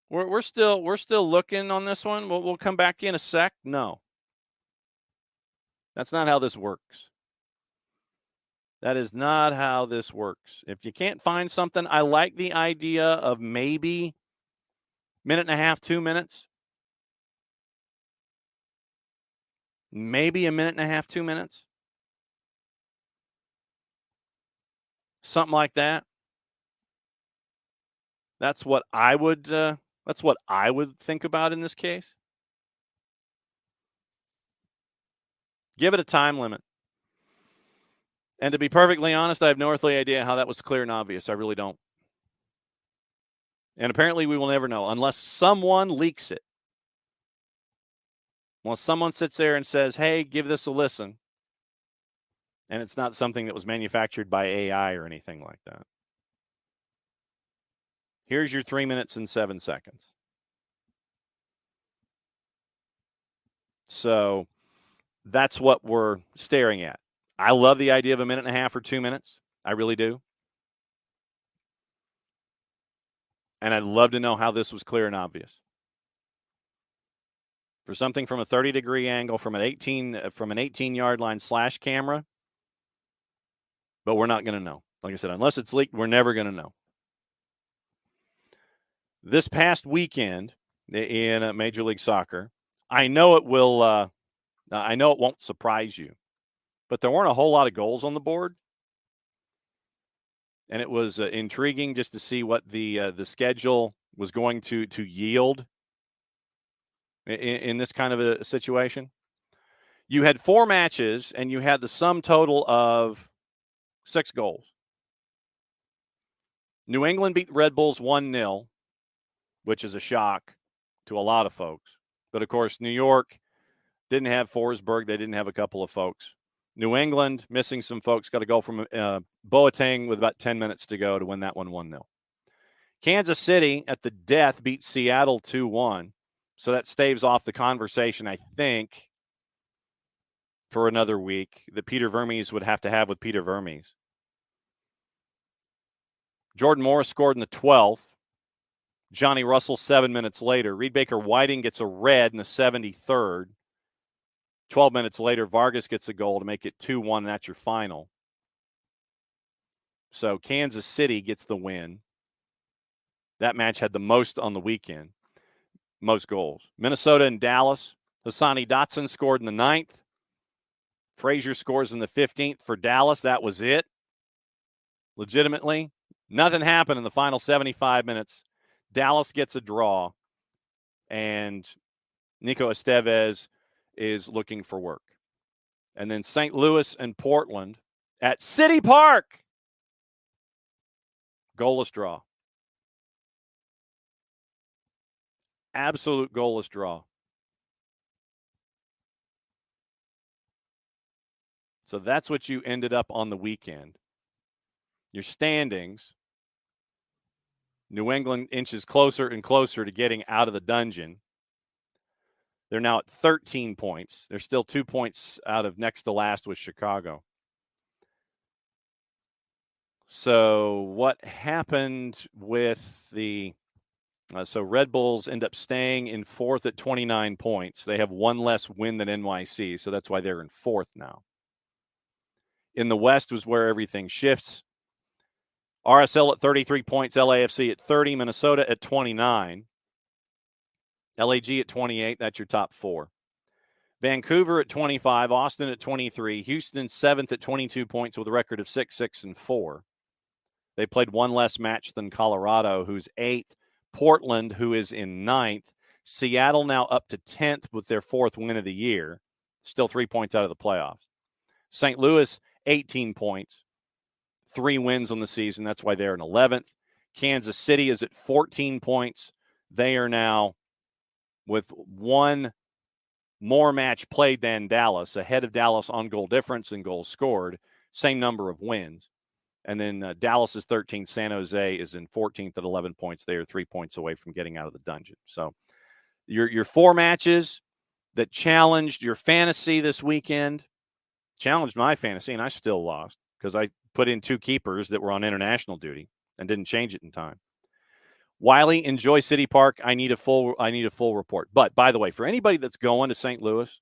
We're still looking on this one. We'll come back to you in a sec. No. That's not how this works. That is not how this works. If you can't find something, I like the idea of maybe minute and a half, 2 minutes. Maybe a minute and a half, 2 minutes. Something like that. That's what I would think about in this case. Give it a time limit. And to be perfectly honest, I have no earthly idea how that was clear and obvious. I really don't. And apparently we will never know unless someone leaks it. Unless someone sits there and says, hey, give this a listen. And it's not something that was manufactured by AI or anything like that. Here's your 3 minutes and 7 seconds. So that's what we're staring at. I love the idea of a minute and a half or 2 minutes. I really do. And I'd love to know how this was clear and obvious. For something from a 30-degree angle, from an 18-yard line slash camera, but we're not going to know. Like I said, unless it's leaked, we're never going to know. This past weekend in Major League Soccer, I know it will. I know it won't surprise you, but there weren't a whole lot of goals on the board, and it was intriguing just to see what the schedule was going to yield in this kind of a situation. You had 4 matches, and you had the sum total of 6 goals. New England beat the Red Bulls 1-0, which is a shock to a lot of folks. But, of course, New York didn't have Forsberg. They didn't have a couple of folks. New England, missing some folks, got a goal from Boateng with about 10 minutes to go to win that one 1-0. Kansas City, at the death, beat Seattle 2-1. So that staves off the conversation, I think, for another week that Peter Vermes would have to have with Peter Vermes. Jordan Morris scored in the 12th. Johnny Russell 7 minutes later. Reed Baker-Whiting gets a red in the 73rd. 12 minutes later, Vargas gets a goal to make it 2-1, and that's your final. So Kansas City gets the win. That match had the most on the weekend, most goals. Minnesota and Dallas. Hassani Dotson scored in the 9th. Frazier scores in the 15th for Dallas. That was it. Legitimately, nothing happened in the final 75 minutes. Dallas gets a draw, and Nico Estevez is looking for work. And then St. Louis and Portland at City Park. Goalless draw. Absolute goalless draw. So that's what you ended up on the weekend. Your standings. New England inches closer and closer to getting out of the dungeon. They're now at 13 points. They're still 2 points out of next to last with Chicago. So what happened with the so Red Bulls end up staying in 4th at 29 points. They have one less win than NYC, so that's why they're in 4th now. In the West was where everything shifts. RSL at 33 points, LAFC at 30, Minnesota at 29. LAG at 28, that's your top 4. Vancouver at 25, Austin at 23, Houston 7th at 22 points with a record of 6-6-4. They played one less match than Colorado, who's 8th. Portland, who is in 9th. Seattle now up to 10th with their 4th win of the year. Still 3 points out of the playoffs. St. Louis, 18 points. 3 wins on the season. That's why they're in 11th. Kansas City is at 14 points. They are now, with one more match played than Dallas, ahead of Dallas on goal difference and goals scored, same number of wins. And then Dallas is 13th. San Jose is in 14th at 11 points. They are 3 points away from getting out of the dungeon. So your 4 matches that challenged your fantasy this weekend, challenged my fantasy, and I still lost because I put in 2 keepers that were on international duty and didn't change it in time. Wiley, enjoy City Park. I need a full report. But by the way, for anybody that's going to St. Louis,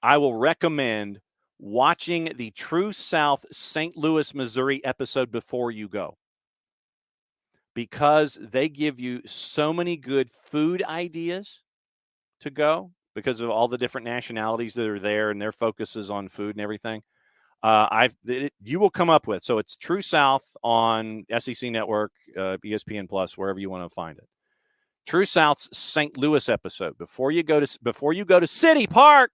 I will recommend watching the True South St. Louis, Missouri episode before you go, because they give you so many good food ideas to go because of all the different nationalities that are there and their focus is on food and everything. You will come up with. So it's True South on SEC Network, ESPN Plus, wherever you want to find it. True South's St. Louis episode. Before you go to City Park,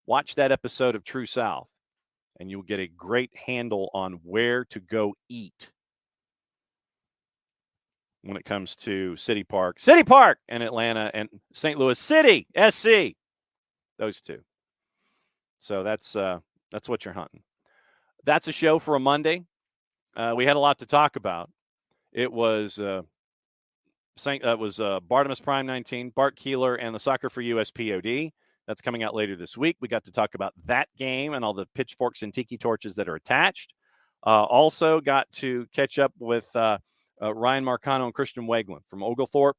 watch that episode of True South, and you'll get a great handle on where to go eat when it comes to City Park and Atlanta and St. Louis City, SC, those 2. So that's what you're hunting. That's a show for a Monday. We had a lot to talk about. It was Bartimus Prime 19, Bart Keeler, and the SoccerForUSPod. That's coming out later this week. We got to talk about that game and all the pitchforks and tiki torches that are attached. Also got to catch up with Ryan Marcano and Christian Waegelin from Oglethorpe.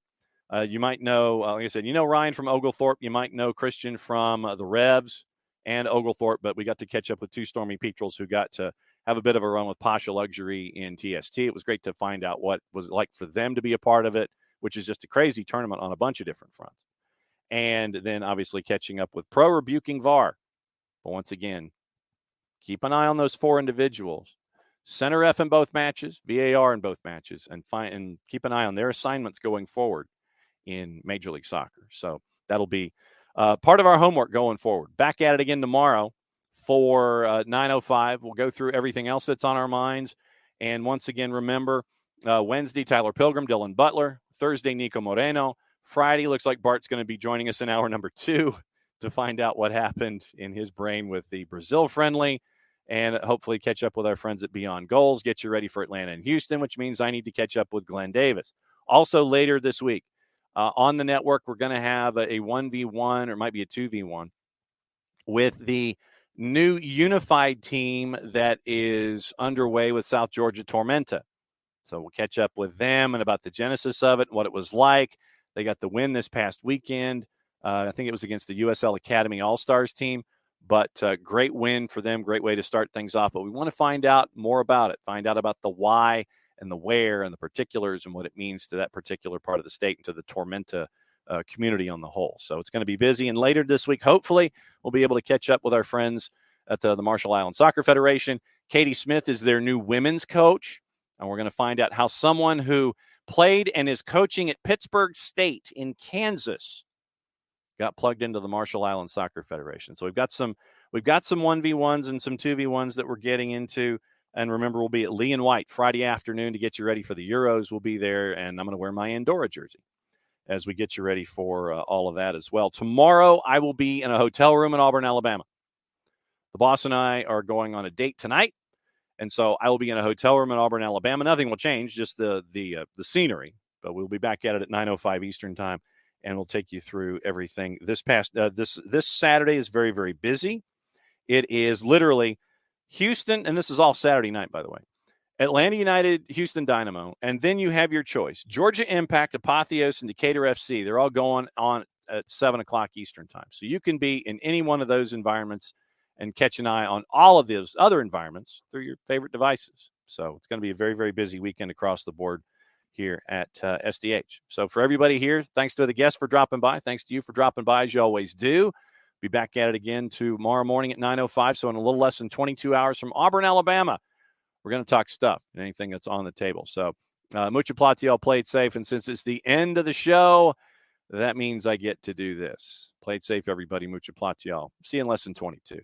You might know, like I said, Ryan from Oglethorpe. You might know Christian from the Revs and Oglethorpe, but we got to catch up with 2 Stormy Petrels who got to have a bit of a run with Pasha Luxury in TST. It was great to find out what it was like for them to be a part of it, which is just a crazy tournament on a bunch of different fronts. And then obviously catching up with pro rebuking VAR. But once again, keep an eye on those 4 individuals. Center F in both matches, VAR in both matches, and keep an eye on their assignments going forward in Major League Soccer. So that'll be part of our homework going forward. Back at it again tomorrow for 9:05. We'll go through everything else that's on our minds. And once again, remember, Wednesday, Tyler Pilgrim, Dylan Butler. Thursday, Nico Moreno. Friday, looks like Bart's going to be joining us in hour number 2 to find out what happened in his brain with the Brazil friendly and hopefully catch up with our friends at Beyond Goals, get you ready for Atlanta and Houston, which means I need to catch up with Glenn Davis. Also later this week on the network, we're going to have a 1v1 or it might be a 2v1 with the new unified team that is underway with South Georgia Tormenta. So we'll catch up with them and about the genesis of it, what it was like. They got the win this past weekend. I think it was against the USL Academy All-Stars team, but great win for them, great way to start things off. But we want to find out more about it, find out about the why and the where and the particulars and what it means to that particular part of the state and to the Tormenta community on the whole. So it's going to be busy. And later this week, hopefully, we'll be able to catch up with our friends at the Marshall Islands Soccer Federation. Katie Smith is their new women's coach, and we're going to find out how someone who played and is coaching at Pittsburgh State in Kansas got plugged into the Marshall Islands Soccer Federation. So we've got some 1v1s and some 2v1s that we're getting into. And remember, we'll be at Lee and White Friday afternoon to get you ready for the Euros. We'll be there, and I'm going to wear my Andorra jersey as we get you ready for all of that as well. Tomorrow, I will be in a hotel room in Auburn, Alabama. The boss and I are going on a date tonight, and so I will be in a hotel room in Auburn, Alabama. Nothing will change, just the scenery. But we'll be back at it at 9:05 Eastern time, and we'll take you through everything. This Saturday is very, very busy. It is literally Houston, and this is all Saturday night, by the way. Atlanta United, Houston Dynamo, and then you have your choice. Georgia Impact, Apotheos, and Decatur FC. They're all going on at 7 o'clock Eastern time. So you can be in any one of those environments and catch an eye on all of those other environments through your favorite devices. So it's going to be a very, very busy weekend across the board here at SDH. So for everybody here, thanks to the guests for dropping by. Thanks to you for dropping by, as you always do. Be back at it again tomorrow morning at 9:05. So in a little less than 22 hours from Auburn, Alabama, we're going to talk stuff and anything that's on the table. So Mucha Platiel, play it safe. And since it's the end of the show, that means I get to do this. Play it safe, everybody. Mucha Platiel. See you in less than 22.